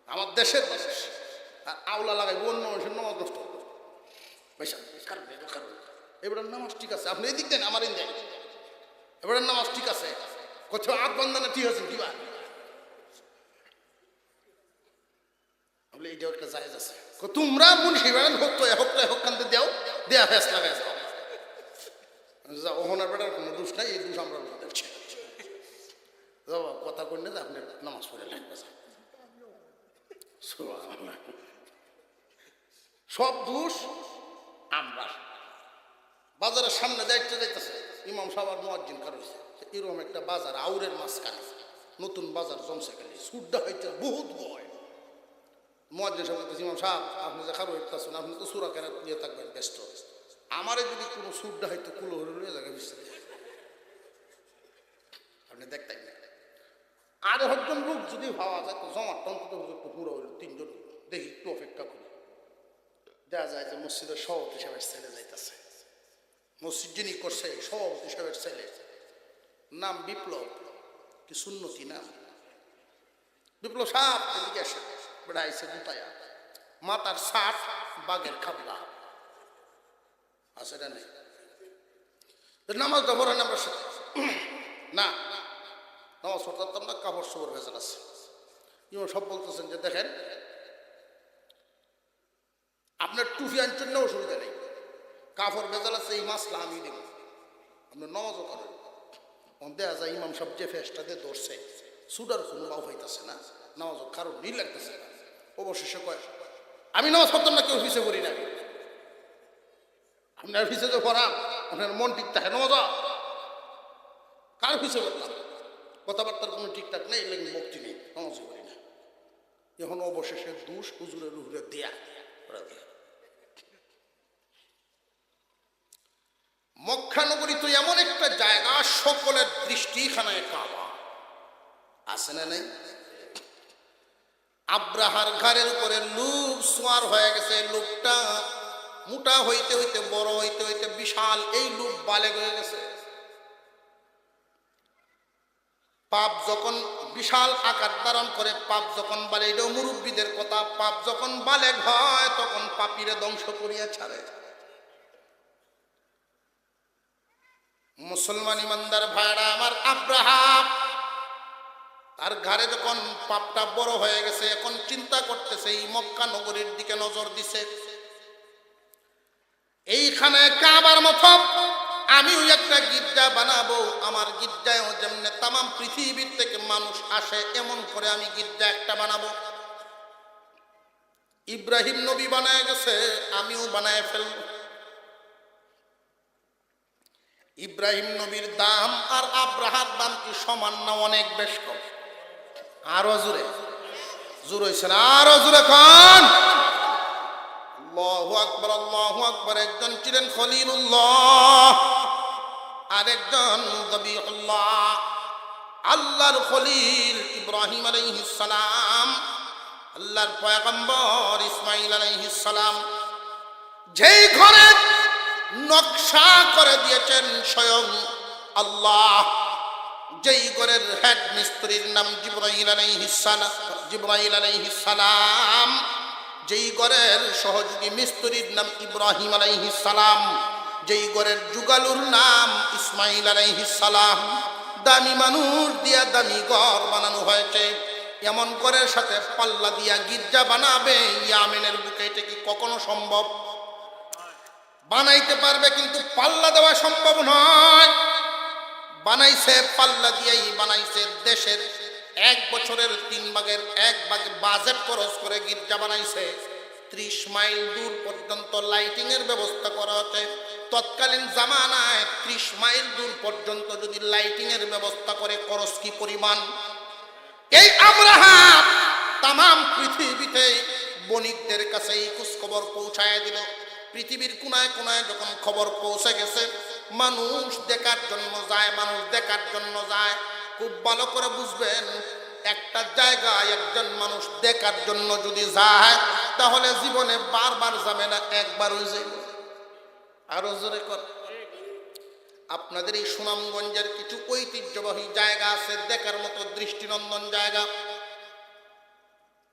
আমার দেশের মানুষ আর আওলা লাগাই অন্য মানুষের নামাজ নষ্ট করবো, এবারে নামাজ ঠিক আছে, আপনি এদিক দেন আমার দেন, এবারে নামাজ ঠিক আছে, কোথাও হাত বান্ধানা ঠিক আছে কিবা, এইটাও একটা জায়েজ আছে। তোমরা মুন্সি বেড়ান হোক তো হোক কান্দে দেও, দেয়া ফেস লাগাই যাও, ওহনার বেড়ার কোনো দোষ নাই, এই দোষ আমরা দেখছি কথা কই না যে আপনি নামাজ পড়ে লাগবে, সব দোষ আমরা। বাজারের সামনে যাইতে যাইতেছে ইমাম সাহেব মুয়াজ্জিন কারইছে, এরকম একটা বাজার আউরের মাঝখানে নতুন বাজার জমছে, গেলে সুড্ডা হইতে বহুত ভয়। মুয়াজ্জিন সাহেব বলতেছে ইমাম সাহেব আপনি যে কারো হইতেছেন, আপনি তো সূরা কেরাত নিয়ে থাকবেন ব্যস্ত, আমারে যদি কোনো সুড্ডা হইতে কুলো হয়ে জায়গায় বিশ্বে আপনি দেখতেন না। আর 8 জন লোক যদি ভাবা যায় তো জমাট অন্তত একটু পুরো হইল 3 জন, দেখি একটু অপেক্ষা করি, দেখা যায় যে মসজিদের সভাপতি সাহেবের ছেলে যাইতেছে, মসজিদ যিনি করছে সভাপতি সাহেবের ছেলে, নাম বিপ্লব, কি সুন্নতি নাম, বিপ্লব সাহেব এদিকে আসে, বেড়া আইসে গুতায়া, মাতার 60 বাঘের খাবলা আছে না নেই, নামাজটা পড়েন আমরা না, নামাজ পড়তাম না, কাপড় সবর ভেজাল আছে। ইমাম সব বলতেছেন যে দেখেন আপনার টুপি আনছেন না অসুবিধা নেই, কাপড় ভেজাল আছে, এই মাসলা আমি দেব, আপনার নামাজও করেন। দেখা যায় ইমাম সব যে ফেসটা দিয়ে ধরছে সুডার কোনো বাউ হইতেছে না, নামাজ কারো নীল লাগতেছে না। অবশেষে কয় আমি নামাজ পড়তাম না, কেউ অফিসে করি না, আপনার অফিসে তো পড়াম, আপনার মন ঠিক থাকে নামাজ কার অফিসে করতাম, কথাবার্তার কোনো ঠিকঠাক নেই, মুক্তি নেই, নামাজ করি না। এখন অবশেষে দুষ হুজুরের উহুরে দেয়া। মক্কা নগরী তো এমন একটা জায়গা, সকলের দৃষ্টিখানায় কাবা আছে না নেই? আব্রাহার ঘাড়ের উপরে লুপ সোয়ার হয়ে গেছে, লুপটা মোটা হইতে হইতে বড় হইতে হইতে বিশাল, এই লুপ বালেগ হয়ে গেছে। পাপ যখন বিশাল আকার ধারণ করে, পাপ যখন বালে, এটাও মুরব্বীদের কথা, পাপ যখন বালেগ হয় তখন পাপীরে ধ্বংস করিয়া ছাড়ে। মুসলমান ইমানদার ভাইরা আমার, আব্রাহাম তার ঘাড়ে যখন পাপটা বড় হয়ে গেছে, এখন চিন্তা করতেছে, এই মক্কা নগরীর দিকে নজর দিছে, এইখানে কাবার মতো আমিও একটা গির্জা বানাবো, আমার গির্জায় যেমনে তামাম পৃথিবীর থেকে মানুষ আসে, এমন করে আমি গির্জা একটা বানাবো। ইব্রাহিম নবী বানায় গেছে, আমিও বানায় ফেলব। ইব্রাহিম নবীর দাম আর আব্রাহার দাম কি সমান না অনেক বেশ কম? আরো জোরে জোর হইছে না, আরো জোরে খান। আল্লাহু আকবার, আল্লাহু আকবার। একজন ছিলেন খলিলুল্লাহ, আরেকজন যবিহুল্লাহ। আল্লাহর খলিল ইব্রাহিম আলাইহিস সালাম, আল্লাহর পয়গম্বর ইসমাঈল আলাইহিস সালাম, যেই ঘরে নকশা করে দিয়েছেন স্বয়ং আল্লাহ, যেই ঘরের হেড মিস্ত্রির নাম জিবরাইল আলাইহিস সালাম, যেই ঘরের সহযোগী মিস্ত্রির নাম ইব্রাহিম আলাইহিস সালাম, যেই ঘরের যুগালুর নাম ইসমাঈল আলাইহিস সালাম। দামি মানুষ দিয়া দামি ঘর বানানো হয়েছে, এমন ঘরের সাথে পাল্লা দিয়া গির্জা বানাবে ইয়ামেনের বুকে, এটা কি কখনো সম্ভব? বানাইতে পারবে কিন্তু পাল্লা দেওয়া সম্ভব নয়। বানাইছে পাল্লা দিয়েই বানাইছে। দেশের 1 বছরের 3 ভাগের 1 ভাগ বাজেট খরচ করে গির্জা বানাইছে। 30 মাইল দূর পর্যন্ত লাইটিং এর ব্যবস্থা করা হচ্ছে। তৎকালীন জামানায় 30 মাইল দূর পর্যন্ত যদি লাইটিং এর ব্যবস্থা করে, খরচ কি পরিমাণ! এই আব্রাহাম তামাম পৃথিবীতে বণিকদের কাছে এই খোঁজখবর পৌঁছায় দিল। পৃথিবীর কোনায় কোনায় যখন খবর পৌঁছে গেছে, মানুষ দেখার জন্য যায়, মানুষ দেখার জন্য যায়। খুব ভালো করে বুঝবেন, একটা জায়গায় একজন মানুষ দেখার জন্য যদি যায়, তাহলে জীবনে বারবার যাবে না, একবারই যাবে। আরো জোরে কর। আপনাদের এই সুনামগঞ্জের কিছু ঐতিহ্যবাহী জায়গা আছে দেখার মতো, দৃষ্টিনন্দন জায়গা,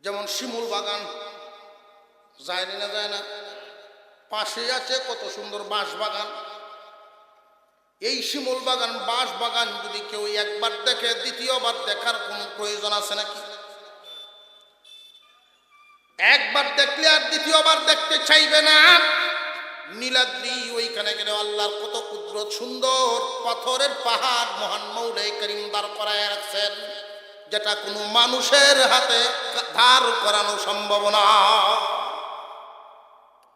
যেমন শিমুল বাগান। যায়নি না, যায় না? পাশে আছে কত সুন্দর বাঁশ বাগান। এই শিমুল বাগান, বাঁশ বাগান যদি কেউ একবার দেখে, দ্বিতীয়বার দেখার কোনো প্রয়োজন আছে নাকি? একবার দেখলে আর দ্বিতীয়বার দেখতে চাইবে না। নীলাদ্রি, ওইখানে গেলে আল্লাহর কত কুদরত, সুন্দর পাথরের পাহাড় মহান মৌলাই করিম দাঁড় করায় রাখছেন, যেটা কোনো মানুষের হাতে ধার করানো সম্ভব না।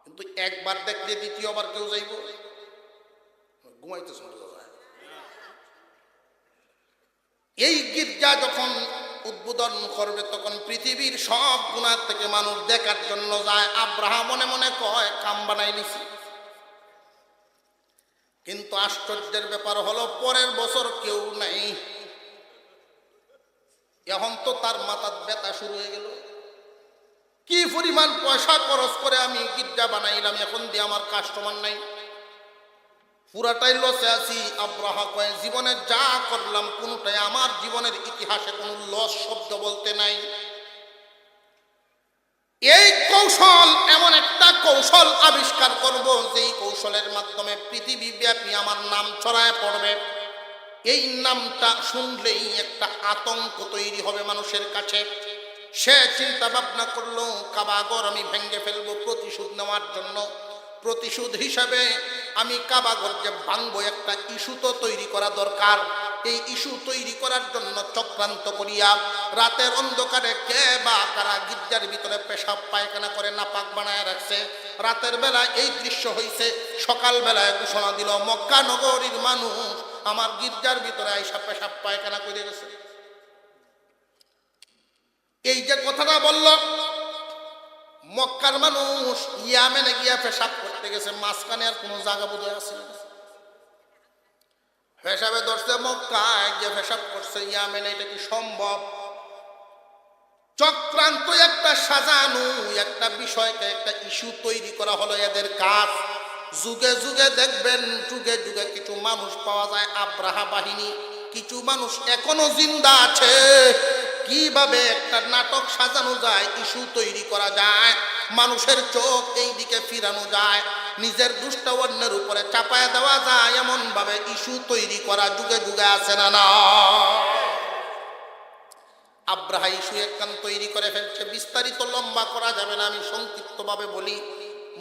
কিন্তু একবার দেখলে দ্বিতীয়বার কেউ যাইব? ঘুমাইতে শুনতে যায়। এই গির্জা যখন উদ্বোধন করবে, তখন পৃথিবীর সব কোণা থেকে মানুষ দেখার জন্য যায়। আব্রাহাম মনে মনে কয়, কাম বানাই নিছি। কিন্তু আশ্চর্যের ব্যাপার হলো, পরের বছর কেউ নাই। এখন তো তার মাথার ব্যথা শুরু হয়ে গেল। কি পরিমাণ পয়সা খরচ করে আমি গির্জা বানাইলাম, এখন দিয়ে আমার কাস্টমার নাই, পুরাটাই লসে আছি। আব্রাহা কয়, জীবনে যা করলাম কোনটাই আমার জীবনের ইতিহাসে কোনো লস শব্দ বলতে নাই। এই কৌশল, এমন একটা কৌশল আবিষ্কার করব, যেই কৌশলের মাধ্যমে পৃথিবী ব্যাপী আমার নাম ছড়ায় পড়বে। এই নামটা শুনলেই একটা আতঙ্ক তৈরি হবে মানুষের কাছে। সে চিন্তা ভাবনা করলো, কাবাঘর আমি ভেঙে ফেলবো প্রতিশোধ নেওয়ার জন্য। প্রতিশোধ হিসাবে আমি কাবাঘর যে ভাঙবো, একটা ইস্যু তো তৈরি করা দরকার। এই ইস্যু তৈরি করার জন্য চক্রান্ত করিয়া রাতের অন্ধকারে কে বা কারা গির্জার ভিতরে পেশাব পায়খানা করে নাপাক বানায় রাখছে। রাতের বেলা এই দৃশ্য হইছে, সকাল বেলায় ঘোষণা দিল মক্কা নগরীর মানুষ আমার গির্জার ভিতরে আইসা পেশাব পায়খানা করে গেছে। এই যে কথাটা বলল, মক্কার মানুষ ইয়ামেনে গিয়া পেশাব করতে গেছে, মাঝখানে আর কোনো জায়গা বোধহয় আছে না। পেশাবে ধরছে মক্কায় গিয়ে পেশাব করছে ইয়ামেনে, এটা কি সম্ভব? চক্রান্ত একটা সাজানো একটা বিষয়কে একটা ইস্যু তৈরি করা হলো এদের কাজ। যুগে যুগে দেখবেন, যুগে যুগে কিছু মানুষ পাওয়া যায় আব্রাহা বাহিনী, কিছু মানুষ এখনো জিন্দা আছে। কিভাবে একটা নাটক সাজানো যায়, ইস্যু তৈরি করা যায়, মানুষের চোখ এই দিকে ফিরানো যায়, নিজের দুষ্ট অন্যের উপরে চাপায় দেওয়া যায়, এমন ভাবে ইস্যু তৈরি করা যুগে যুগে আছে না না? আব্রাহা ইস্যু একখান তৈরি করে ফেলছে। বিস্তারিত লম্বা করা যাবে না, আমি সংক্ষিপ্ত ভাবে বলি,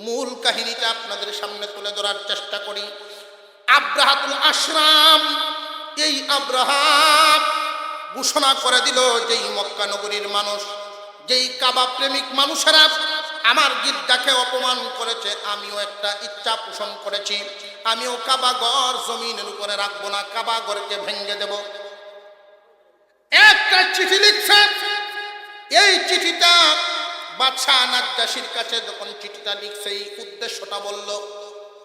মূল কাহিনীটা আপনাদের সামনে তুলে ধরার চেষ্টা করি। আব্রাহাতুল আশরাম, এই আব্রাহা ঘোষণা করে দিল যেই মক্কা নগরীর মানুষ, যেই কাবা প্রেমিক মানুষেরা আমার গির্জাকে অপমান করেছে, আমিও একটা ইচ্ছা পোষণ করেছি, আমিও কাবা ঘর জমিনের উপরে রাখবো না, কাবা ঘরকে ভেঙে দেব। একটা চিঠি লিখছে। এই চিঠিটা বাদশাহ নাজ্জাশীর কাছে যখন চিঠিটা লিখছে, এই উদ্দেশ্যটা বলল।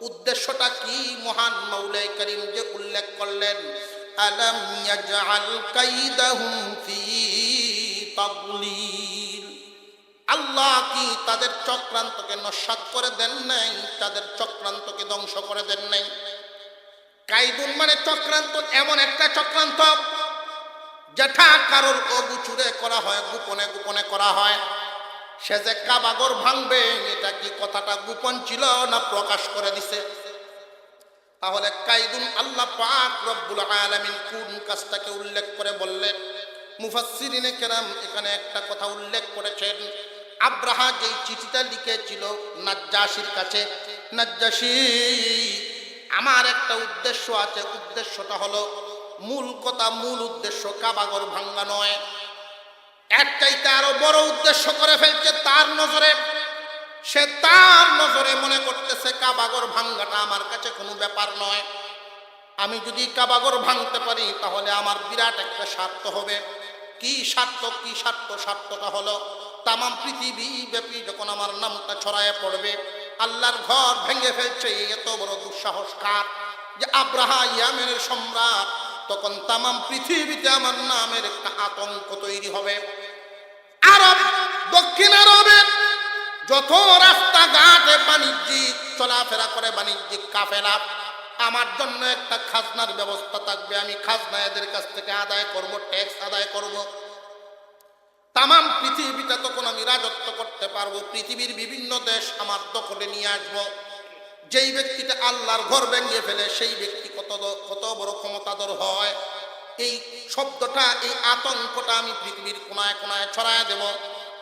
উদ্দেশ্যটা কি? মহান মাওলাই করিম যে উল্লেখ করলেন, আলাম ইয়াজআল কাইদাহুম ফি তাদলিল। আল্লাহ কি তাদের চক্রান্তকে নস্যাৎ করে দেন নাই? তাদের চক্রান্তকে ধ্বংস করে দেন নাই? কাইদুন মানে চক্রান্ত, এমন একটা চক্রান্ত যেটা কারোর অগোচরে করা হয়, গোপনে গোপনে করা হয়। সে যে কাবাগর ভাঙবে, এটা কি কথাটা গোপন ছিল না প্রকাশ করে দিছে? তাহলে কাইদুন আল্লাহ পাক রব্বুল আলামিন কোন কাজটাকে উল্লেখ করে বললেন? মুফাসসিরিনে কেরাম এখানে একটা কথা উল্লেখ করেছেন। আব্রাহা যেই চিঠিটা লিখেছিল নাজ্জাশীর কাছে, নাজ্জাশী আমার একটা উদ্দেশ্য আছে, উদ্দেশ্যটা হলো, মূল কথা মূল উদ্দেশ্য কাবাগর ভাঙ্গা নয়, এর চাইতে আরো বড় উদ্দেশ্য করে ফেলছে তার নজরে। সে তার নজরে মনে করতেছে কাবাগর ভাঙ্গাটা আমার কাছে কোনো ব্যাপার নয়। আমি যদি কাবাগর ভাঙতে পারি তাহলে আমার বিরাট একটা স্বার্থ হবে। কি স্বার্থ? কি স্বার্থ? স্বার্থটা হলো তামাম পৃথিবী ব্যাপী যখন আমার নামটা ছড়ায় পড়বে, আল্লাহর ঘর ভেঙে ফেলছে, এত বড় দুঃসাহস কার? যে আব্রাহা ইয়ামেনের সম্রাট, তখন তামাম পৃথিবীতে আমার নামের একটা আতঙ্ক তৈরি হবে। আরব, দক্ষিণ আরবে যত রাস্তাঘাটে বাণিজ্যিক চলাফেরা করে বাণিজ্যিক কাফেলা, আমার জন্য একটা খাজনার ব্যবস্থা থাকবে। আমি খাজনা এদের কাছ থেকে আদায় করব, ট্যাক্স আদায় করব। তামাম পৃথিবীটা তখন আমি রাজত্ব করতে পারবো। পৃথিবীর বিভিন্ন দেশ আমার দখলে নিয়ে আসবো। যেই ব্যক্তিটা আল্লাহর ঘর ভেঙে ফেলে সেই ব্যক্তি কত বড় ক্ষমতাধর হয়। এই শব্দটা, এই আতঙ্কটা আমি পৃথিবীর কোনায় কোনায় ছড়ায় দেব।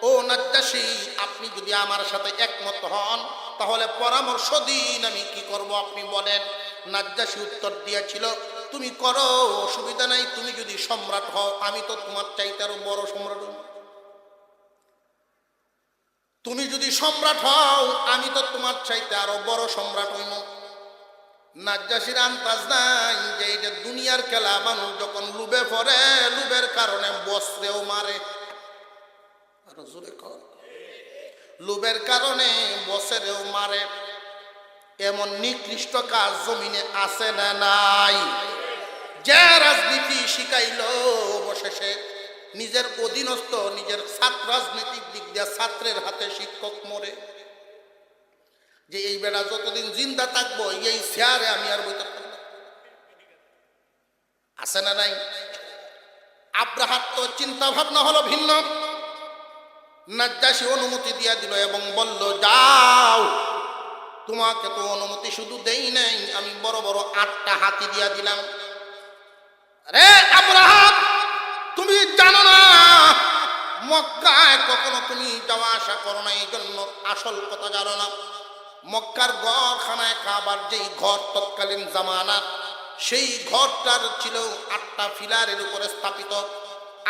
ও নাজ্জাশী, আপনি যদি আমার সাথে একমত হন তাহলে পরামর্শ দিন, আমি কি করব আপনি বলেন। নাজ্জাশী উত্তর দিয়েছিল, তুমি করো, অসুবিধা নাই। তুমি যদি সম্রাট হও, আমি তো তোমার চাইতে আরো বড় সম্রাট হই। তুমি যদি সম্রাট হও, আমি তো তোমার চাইতে আরো বড় সম্রাট হইব। নাজ্জাশীর আন্দাজ নাই যে এটা দুনিয়ার খেলা। মানুষ যখন লুবে পড়ে, লুবের কারণে বস্ত্রেও মারে। লুবের কারণে বসেরেও মারে। এমন নিকৃষ্ট কাজ জমিনে আছে না নাই? যে রাজনীতি শিখাইল অবশেষে নিজের অধীনস্থ, নিজের ছাত্র, রাজনৈতিক দিক দিয়ে ছাত্রের হাতে শিক্ষক মরে। যে এই বেড়া যতদিন জিন্দা থাকবো এই চেয়ারে আমি আর বইতে পারবো, আছে না নাই? আব্রাহার তো চিন্তা ভাবনা হলো ভিন্ন। নাজ্জাশী অনুমতি দিয়া দিল এবং বলল, যাও, তোমাকে তো অনুমতি শুধু দেই নাই, আমি বড় বড় 8টা হাতি দিয়া দিলাম। রে আব্রাহা, তুমি জানো না মক্কায় কখনো তুমি যাওয়া আসা করো না, এই জন্য আসল কথা জানো না। মক্কার ঘরখানায় কাবার যেই ঘর তৎকালীন জামানার সেই ঘরটার ছিল 8টা পিলারের উপরে স্থাপিত।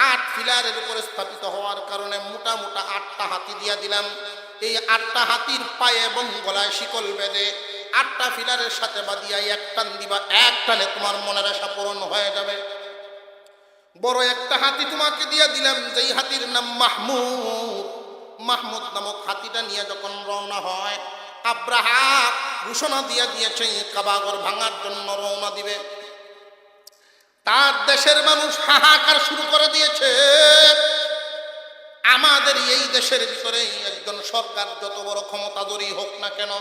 8 পিলারের উপরে স্থাপিত হওয়ার কারণে মোটা মোটা 8টা হাতি দিয়া দিলাম। এই 8টা হাতির পায়ে এবং গলায় শিকল বেঁধে 8টা পিলারের সাথে বাঁধিয়া এক টান দিবা, এক টানে তোমার মনের আশা পূরণ হয়ে যাবে। বড় একটা হাতি তোমাকে দিয়া দিলাম, যেই হাতির নাম মাহমুদ। মাহমুদ নামক হাতিটা নিয়ে যখন রওনা হয়, আব্রাহা ঘোষণা দিয়া দিয়েছে কাবাগর ভাঙার জন্য রওনা দিবে। তার দেশের মানুষ হাহাকার শুরু করে দিয়েছে। আমাদের এই দেশের ভিতরে একজন সরকার যত বড় ক্ষমতাধরী হোক না কেন,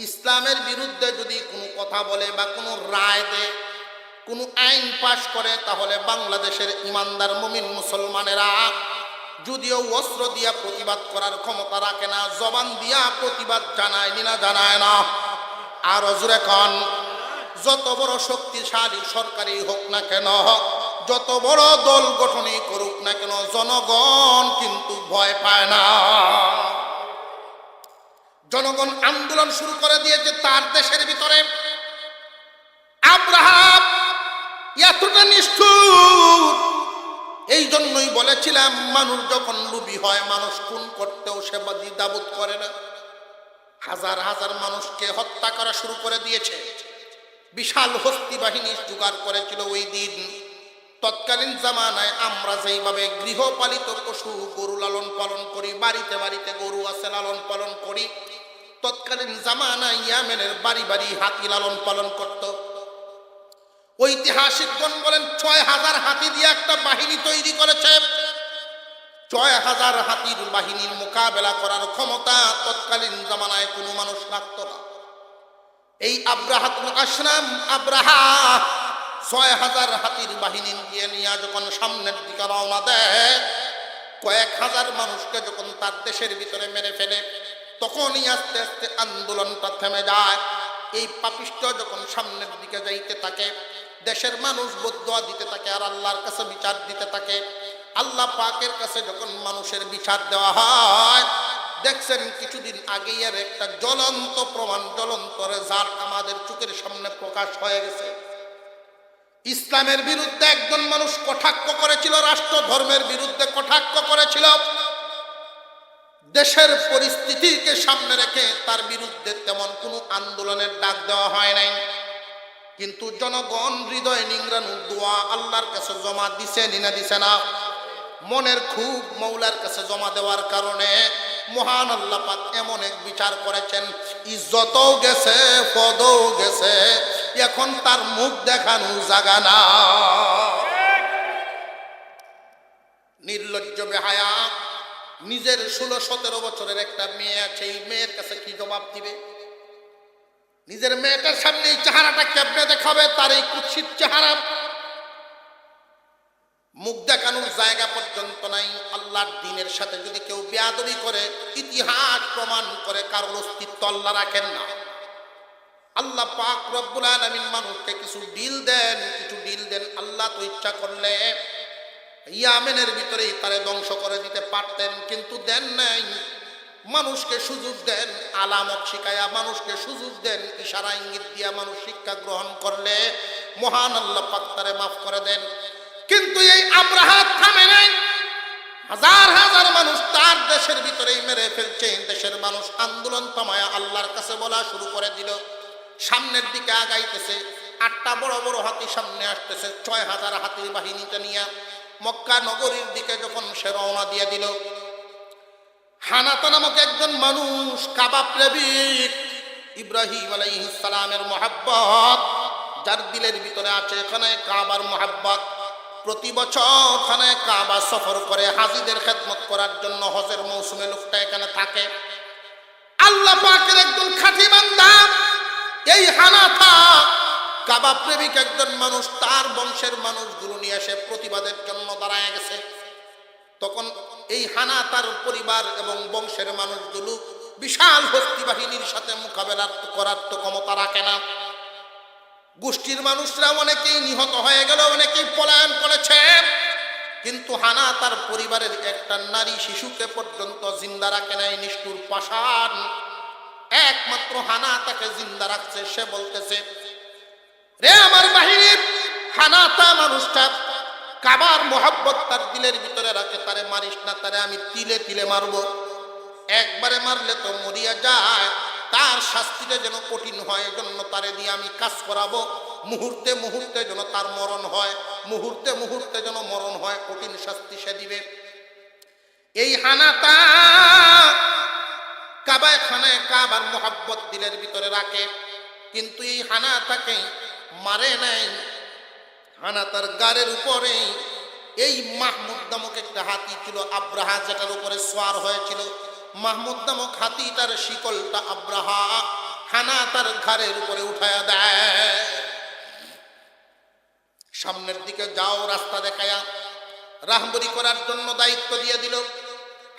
ইসলামের বিরুদ্ধে যদি কোনো কথা বলে বা কোনো রায় দেয়, কোনো আইন পাশ করে, তাহলে বাংলাদেশের ইমানদার মুমিন মুসলমানেরা যদিও অস্ত্র দিয়া প্রতিবাদ করার ক্ষমতা রাখে না, জবান দিয়া প্রতিবাদ জানায় না, জানায় না। আর জোরে কন, যত বড় শক্তিশালী সরকারি হোক না কেন, যত বড় দল গঠনই করুক না কেন, জনগণ কিন্তু ভয় পায় না। জনগণ আন্দোলন শুরু করে দিয়েছে তার দেশের ভিতরে। আব্রাহাম এতটা নিষ্ঠুর, এই জন্যই বলেছিলাম মানুষ যখন লোভী হয়, মানুষ খুন করতেও সে দ্বিধাবোধ করে না। হাজার হাজার মানুষকে হত্যা করা শুরু করে দিয়েছে। বিশাল হস্তি বাহিনী জোগাড় করেছিল ওই দিন। তৎকালীন জামানায় আমরা যেইভাবে গৃহপালিত পশু গরু লালন পালন করি, বাড়িতে বাড়িতে গরু আছে লালন পালন করি, তৎকালীন জামানায় ইয়ামেনের বাড়ি বাড়ি হাতি লালন পালন করত। ঐতিহাসিকগণ বলেন ৬,০০০ হাতি দিয়ে একটা বাহিনী তৈরি করেছে। ৬,০০০ হাতির বাহিনীর মোকাবেলা করার ক্ষমতা তৎকালীন জামানায় কোনো মানুষ রাখত না। এই আব্রাহাত আশরাম আব্রাহা ৬,০০০ হাতির বাহিনী নিয়ে যখন সামনের দিকে রওনা দেয়, কয়েক হাজার মানুষকে যখন তার দেশের ভিতরে মেরে ফেলে, তখনই আস্তে আস্তে আন্দোলনটা থেমে যায়। এই পাপিষ্ঠ যখন সামনের দিকে যাইতে থাকে, দেশের মানুষ বদদোয়া দিতে থাকে আর আল্লাহর কাছে বিচার দিতে থাকে। আল্লাহ পাকের কাছে যখন মানুষের বিচার দেওয়া হয়, দেখছেন কিছুদিন আগে এর একটা জ্বলন্ত প্রমাণ, জ্বলন্ত রেজাল্ট আমাদের চোখের সামনে প্রকাশ হয়ে গেছে। ইসলামের বিরুদ্ধে একজন মানুষ কটাক্ষ করেছিল, রাষ্ট্র ধর্মের বিরুদ্ধে কটাক্ষ করেছিল। দেশের পরিস্থিতিকে সামনে রেখে তার বিরুদ্ধে তেমন কোনো আন্দোলনের ডাক দেওয়া হয় নাই, কিন্তু জনগণ হৃদয় নিংড়ানো দোয়া আল্লাহর কাছে জমা দিছে না দিছে না? মনের খুব মৌলার কাছে জমা দেওয়ার কারণে মহান আল্লাহ পাক এমন এক বিচার করেছেন, ইজ্জতও গেছে, পদও গেছে, এখন তার মুখ দেখানো জাগা না। নির্লজ্জ বেহায়া, নিজের 16-17 বছরের একটা মেয়ে আছে, এই মেয়ের কাছে কি জবাব দিবে? নিজের মেয়েটার সামনে এই চেহারাটা কেমনে দেখাবে? তার এই কুৎসিত চেহারা, মুখ দেখানোর জায়গা পর্যন্ত নাই। আল্লাহর দ্বীনের সাথে যদি কেউ বেয়াদবি করে, ইতিহাস প্রমাণ করে কারোর অস্তিত্ব আল্লাহ রাখেন না। আল্লাহ পাক রব্বুল আলামিন মানুষকে কিছু ডিল দেন, কিছু ডিল দেন। আল্লাহ তো ইচ্ছা করলে ইয়ামেনের ভিতরেই তারে ধ্বংস করে দিতে পারতেন, কিন্তু দেন নাই। মানুষকে সুযোগ দেন, আলামত শিখায়া মানুষকে সুযোগ দেন, ইশারা ইঙ্গিত দিয়া মানুষ শিক্ষা গ্রহণ করলে মহান আল্লাহ পাক তারে মাফ করে দেন। কিন্তু এই আব্রাহা থামে নাই, হাজার হাজার মানুষ তার দেশের ভিতরেই মেরে ফেলছে। দেশের মানুষ আন্দোলন থামায়া আল্লাহর কাছে বলা শুরু করে দিল। সামনের দিকে আগাইতেছে, 8টা বড় বড় হাতি সামনে আসতেছে ৬,০০০ হাতির বাহিনীতে নিয়ে। মক্কা নগরীর দিকে যখন সে রওনা দিয়ে দিল, হানাতা নামক একজন মানুষ, কাবা প্রেমিক, ইব্রাহিম আলাইহিস সালামের মহাব্বত যার দিলের ভিতরে আছে, এখানে কাবার মহাব্বত, প্রতি বছর এখানে কাবা সফর করে হাজিদের খেদমত করার জন্য হজের মৌসুমে লোকটা এখানে থাকে। আল্লাহ পাকের একজন খাঁটি বান্দা এই হানাতা, কাবা প্রেমিক একজন মানুষ, তার বংশের মানুষগুলো নিয়ে এসে প্রতিবাদের জন্য দাঁড়ায় গেছে। তখন এই হানাতার পরিবার এবং বংশের মানুষগুলো বিশাল হস্তি বাহিনীর সাথে মোকাবেলা করার তো ক্ষমতা রাখে না। গোষ্ঠীর মানুষরা অনেকেই নিহত হয়ে গেল, অনেকেই পলায়ন করেছে, কিন্তু হানাতার পরিবারের একটা নারী শিশুকে পর্যন্ত জিন্দা রাখে নাই। নিষ্ঠুর পাষাণ, একমাত্র হানাতাকে জিন্দা রাখছে। সে বলতেছে, রে আমার হানাতা মানুষটা কাবার মোহাব্বত তার দিলের ভিতরে রাখে, তারে মারিস না, তারে আমি তিলে তিলে মারবো, একবারে মারলে তো মরিয়া যায়, তার শাস্তিটা যেন কঠিন হয়, এজন্য তারে দিয়ে আমি কাজ করাবো, মুহূর্তে মুহূর্তে যেন তার মরণ হয়, মুহূর্তে মুহূর্তে যেন মরণ হয়, কঠিন শাস্তি সে দিবে। এই হানাতা কাবায় খানায় কাবার মোহাব্বত দিলের ভিতরে রাখে, কিন্তু এই হানাতাকে মারে নাই। হানাতার গাড়ের উপরে এই মাহমুদ নামক একটা হাতি ছিল, আব্রাহা যেটার উপরে সোয়ার হয়েছিল, মাহমুদ নামক হাতিটার শিকলটা আব্রাহা হানাতার ঘাড়ের উপরে উঠায়া দেয়। সামনের দিকে যাও, রাস্তা দেখায়া রাহবরি করার জন্য দায়িত্ব দিয়ে দিল।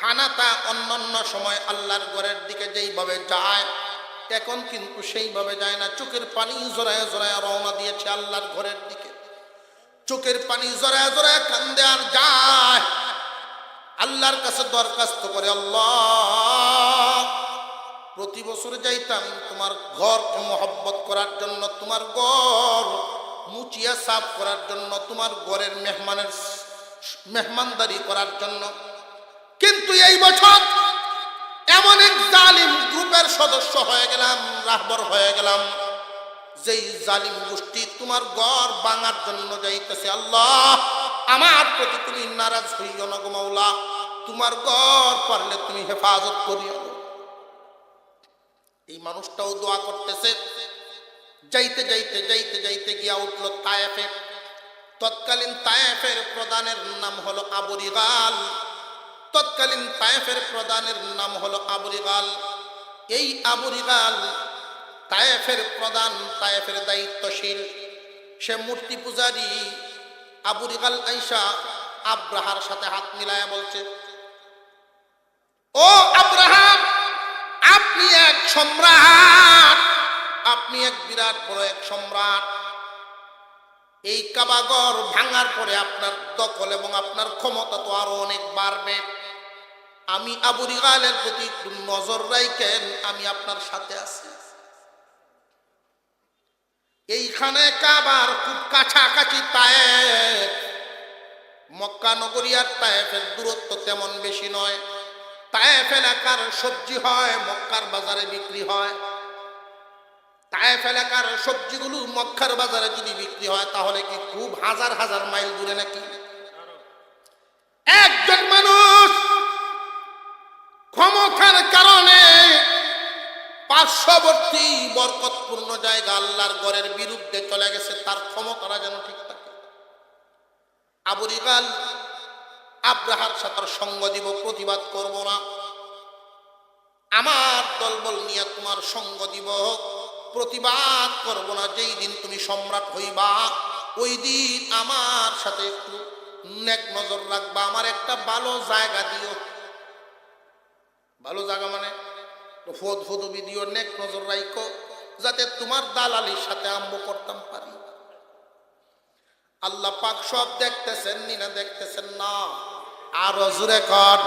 হানাতা অন্যান্য সময় আল্লাহর ঘরের দিকে যেইভাবে যায়, এখন কিন্তু সেইভাবে যায় না। চোখের পানি জড়ায় জড়ায় রওনা দিয়েছে আল্লাহর ঘরের দিকে, চোখের পানি জড়ায় জড়ায় কান্দে আর যায়, আল্লাহর কাছে দরখাস্ত করে, আল্লাহ প্রতি বছর যাইতাম তোমার ঘরকে মহব্বত করার জন্য, তোমার ঘর মুচিয়া সাফ করার জন্য, তোমার ঘরের মেহমানদারি করার জন্য, কিন্তু এই বছর এমন এক জালিম গ্রুপের সদস্য হয়ে গেলাম, রাহবর হয়ে গেলাম, যেই জালিম গোষ্ঠী তোমার ঘর ভাঙার জন্য যাইতেছে। আল্লাহ আমার প্রতি তুমি নারাজ হইও না গো মাওলা, তোমার ঘর পারলে তুমি হেফাজত করিও। এই মানুষটাও দোয়া করতেছে। যাইতে যাইতে যাইতে যাইতে গিয়া উঠল তায়েফে। তৎকালীন তায়েফের প্রধানের নাম হলো আবু রিগাল। তৎকালীন তায়েফের প্রধানের নাম হলো আবু রিগাল। এই আবু রিগাল তায়েফের প্রধান, তায়েফের দায়িত্বশীল, সে মূর্তি পূজারী। আবু রিগাল আইসা আব্রাহার সাথে হাত মিলায়া বলছে, ও আব্রাহাম, আপনি এক সম্রাট, আপনি এক বিরাট বড় এক সম্রাট। এই কাবাগর ভাঙার পরে আপনার দখল এবং আপনার ক্ষমতা তো আরো অনেক বাড়বে। আমি আবু রিগালের প্রতি একটু নজর রাখেন, আমি আপনার সাথে আছি। এইখানে কাবার খুব কাছাকাছি তায়েফ, মক্কা নগরী আর তায়েফের দূরত্ব তেমন বেশি নয়। তায়েফ এলাকার সবজি হয় মক্কার বাজারে বিক্রি হয়। তায়েফ এলাকার সবজিগুলো মক্কার বাজারে যদি বিক্রি হয় তাহলে কি খুব হাজার হাজার মাইল দূরে নাকি? একজন মানুষ ক্ষমতার কারণে পার্শ্ববর্তী বরকতপূর্ণ জায়গা আল্লাহর ঘরের বিরুদ্ধে চলে গেছে, তার ক্ষমতাটা যেন ঠিক থাকে। আবু রিগাল আব্রাহার সাথে সঙ্গ দিব, প্রতিবাদ করব না, আমার দলবল নিয়ে তোমার সঙ্গ দিব, প্রতিবাদ করব না। যেই দিন তুমি সম্রাট হইবা ওই দিন আমার সাথে একটু নেক নজর রাখবা, আমার একটা ভালো জায়গা দিও। ভালো জায়গা মানে ফদ ফদবি দিও, নেক নজর রাখো, যাতে তোমার দালালির সাথে আরম্ভ করতাম পারি। আল্লাহ পাক সব দেখতেছেন না, দেখতেছেন না? আরো জোরে কর।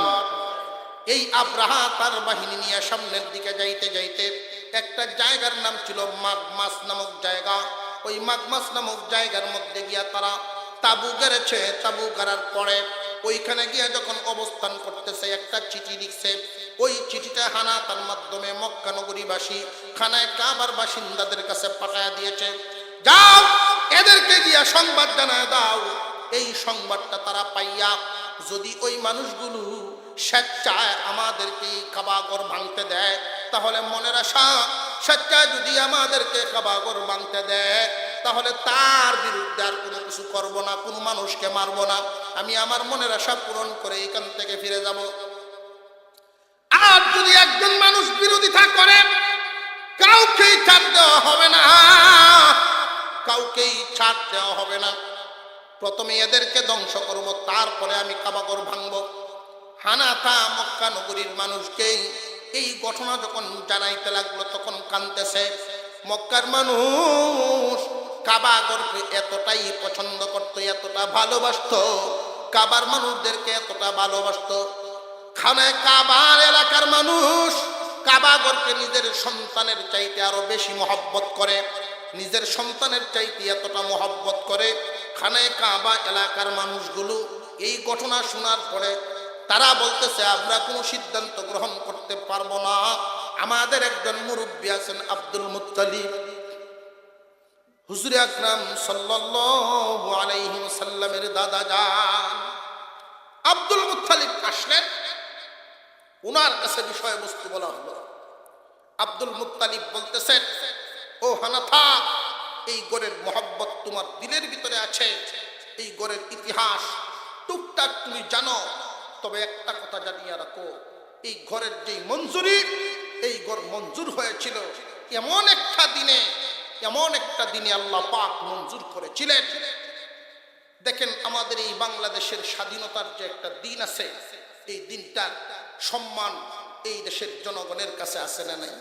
এই আব্রাহা তার বাহিনী নিয়ে সামনের দিকে যাইতে যাইতে একটা জায়গার নাম ছিল মাগমাস নামক জায়গা। ওই মাগমাস নামক জায়গার মধ্যে গিয়া তারা তাবু গেড়েছে। তাবু গাড়ার পরে ওইখানে গিয়ে যখন অবস্থান করতেছে, একটা চিঠি লিখছে। ওই চিঠিটা হানাতার মাধ্যমে মক্কা নগরীবাসী খানায় কাবার বাসিন্দাদের কাছে পাঠায়া দিয়েছে, যাও এদেরকে গিয়া সংবাদ জানায় দাও। এই সংবাদটা তারা পাইয়া যদি ওই মানুষগুলো স্বেচ্ছায় আমাদেরকে কাবাগর ভাঙতে দেয়, তাহলে মনের আশা, স্বেচ্ছায় যদি আমাদেরকে কাবাগর ভাঙতে দেয় তাহলে তার বিরুদ্ধে আর কোনো কিছু করব না, কোনো মানুষকে মারব না, আমি আমার মনের আশা পূরণ করে এখান থেকে ফিরে যাব। আর যদি একজন মানুষ বিরোধিতা করে কাউকেই ছাড় দেওয়া হবে না, কাউকেই ছাড় দেওয়া হবে না। প্রথমে এদেরকে ধ্বংস করব, তারপরে আমি কাবাগর ভাঙব। হানাতা মক্কা নগরীর মানুষকে এই ঘটনা যখন জানাইতে লাগলো তখন কাঁদতেছে। মক্কার মানুষ কাবাগরকে এতটাই পছন্দ করত, এতটা ভালোবাসত, কাবার মানুষদেরকে এতটা ভালোবাসত। খানায় কাবার এলাকার মানুষ কাবাগরকে নিজের সন্তানের চাইতে আরো বেশি মহব্বত করে, নিজের সন্তানের চাইতে এতটা মহব্বত করে। খানে কাবা এলাকার মানুষগুলো এই ঘটনা শোনার পরে তারা বলতেছে আমরা কোনো সিদ্ধান্ত গ্রহণ করতে পারবো না। আমাদের একজন মুরব্বী আছেন আব্দুল মুত্তালিব, হুজুর আকরাম সাল্লাল্লাহু আলাইহি ওয়াসাল্লামের দাদা যান আব্দুল মুত্তালিব আসলেন। ওনার কাছে বিষয়বস্তু বলা হলো। আব্দুল মুত্তালিব বলতেছেন, ও হানাফা, এই গড়ের মহব্বত তোমার দিলের ভিতরে আছে, এই গড়ের ইতিহাস টুকটাক তুমি জানো, তবে একটা কথা জানিয়ে রাখো, এই ঘরের যে মঞ্জুরি, এই ঘর মঞ্জুর হয়েছিল এমন একটা দিনে আল্লাহ পাক মঞ্জুর করেছিলেন। দেখেন আমাদের এই বাংলাদেশের স্বাধীনতার যে একটা দিন আছে, এই দিনটার সম্মান এই দেশের জনগণের কাছে আছে না নাই?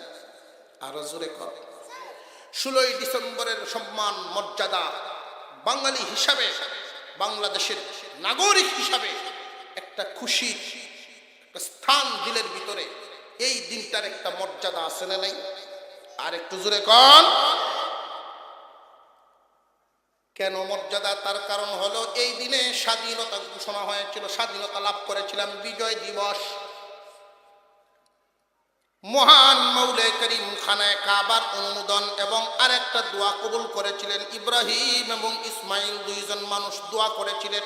আরো জোরে কর। 16ই ডিসেম্বরের সম্মান মর্যাদা বাঙালি হিসাবে, বাংলাদেশের নাগরিক হিসাবে একটা খুশির একটা স্থান দিলের ভিতরে, এই দিনটার একটা মর্যাদা আছে না নাই? আর একটু জোরে কর। কেন মর্যাদা? তার কারণ হলো এই দিনে স্বাধীনতা ঘোষণা হয়েছিল, স্বাধীনতা লাভ করেছিলাম, বিজয় দিবস। মহান মৌলে করিম খানায় কাবার অনুমোদন এবং আরেকটা দোয়া কবুল করেছিলেন। ইব্রাহিম এবং ইসমাইল দুইজন মানুষ দোয়া করেছিলেন।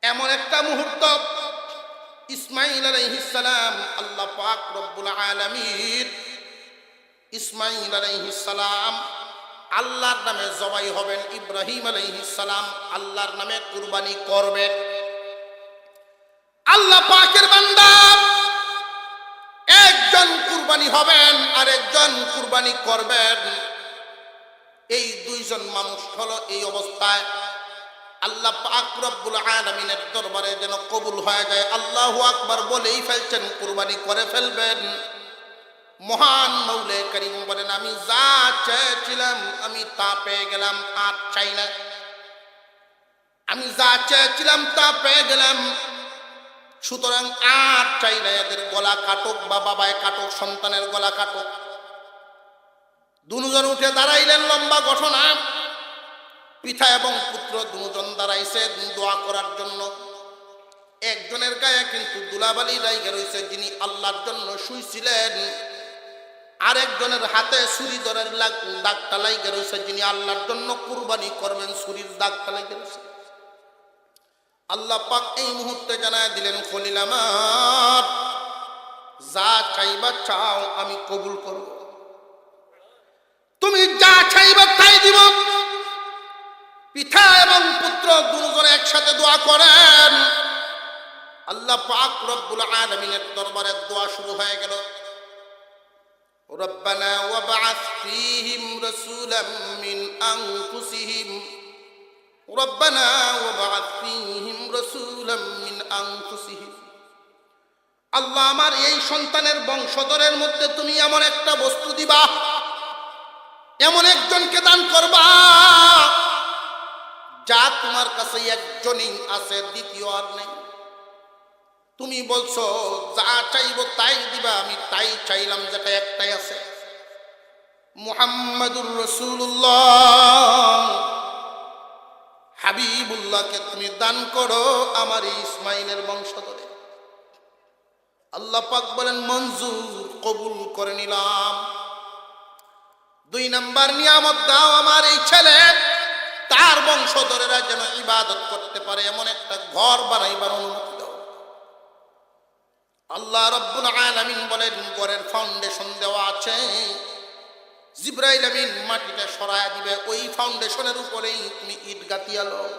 এমন একটা মুহূর্ত, ইসমাইল আলাইহিস সালাম, আল্লাহ পাক রব্বুল আলামিন ইসমাইল আলাইহিস সালাম আল্লাহর নামে জবাই হবেন, ইব্রাহিম আলাইহিস সালাম আল্লাহর নামে কুরবানি করবেন। আল্লাহ পাকের বান্দা একজন কুরবানি হবেন আর একজন কুরবানি করবেন। এই দুইজন মানুষ হলো এই অবস্থায় আল্লাহ পাক রব্বুল আলামিনের দরবারে যেন কবুল হয়ে যায়। আল্লাহু আকবার বলেই ফেলছেন, কুরবানি করে ফেলবেন। মহান মৌলে করিম বলেন, আমি যা চেয়েছিলাম আমি তা পেয়ে গেলাম, আর চাই না। আমি যা চেয়েছিলাম তা পেয়ে গেলাম, সুতরাং আর চাই না এদের গলা কাটুক বা বাবায় কাটুক, সন্তানের গলা কাটুক। দুজন উঠে দাঁড়াইলেন, লম্বা ঘটনা। পিতা এবং পুত্র দুজন দাঁড়াইছে দোয়া করার জন্য। একজনের গায়ে কিন্তু দুলাবালি লাইগা রয়েছে, যিনি আল্লাহর জন্য শুইছিলেন। আরেকজনের হাতে ছুরি ধরার দাগটা লাইগা রয়েছে, যিনি আল্লাহর জন্য কুরবানি করবেন, ছুরির দাগটা লাইগা রয়েছে। আল্লাহ পাক এই মুহূর্তে জানায় দিলেন, খলিল আমার, যা চাইবা চাও, আমি কবুল করব। তুমি যা চাইবা তাই দিব। পিতা এবং পুত্র দুজনে একসাথে দোয়া করেন। আল্লাহ পাক রব্বুল আলামিনের দরবারে দোয়া শুরু হয়ে গেল। রব্বানা ওয়াবআথ ফীহিম রাসূলাম মিন আনফুসিহিম, রব্বানা ওয়াবআথ ফীহিম রাসূলাম মিন আনফুসিহিম। আল্লাহ, আমার এই সন্তানের বংশধরের মধ্যে তুমি এমন একটা বস্তু দিবা, এমন একজনকে দান করবা যা তোমার কাছে একজনই আছে, দ্বিতীয় আর নেই। তুমি বলছো যা চাইবো তাই দিবা, আমি তাই চাইলাম, যেটা একটাই আছে, মুহাম্মাদুর রাসূলুল্লাহ হাবিবুল্লাহকে তুমি দান করো আমার এই ইসমাইলের বংশধরে। আল্লাহ পাক বলেন, মঞ্জুর, কবুল করে নিলাম। 2 নাম্বার নিয়ামত দাও, আমার এই ছেলে তার বংশধরেরা যেন ইবাদত করতে পারে, এমন একটা ঘর বানাইবার অনুমতি দাও। আল্লাহ রাব্বুল আলামিন বলেন, ঘরের ফাউন্ডেশন দেওয়া আছে, জিবরাইল আমিন মাটিটা সরায়া দিবে, ওই ফাউন্ডেশনের উপরেই তুমি ইট গাঁথিয়া লও।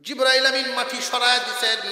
জিবরাইল আমিন মাটি সরায়া দিছেন।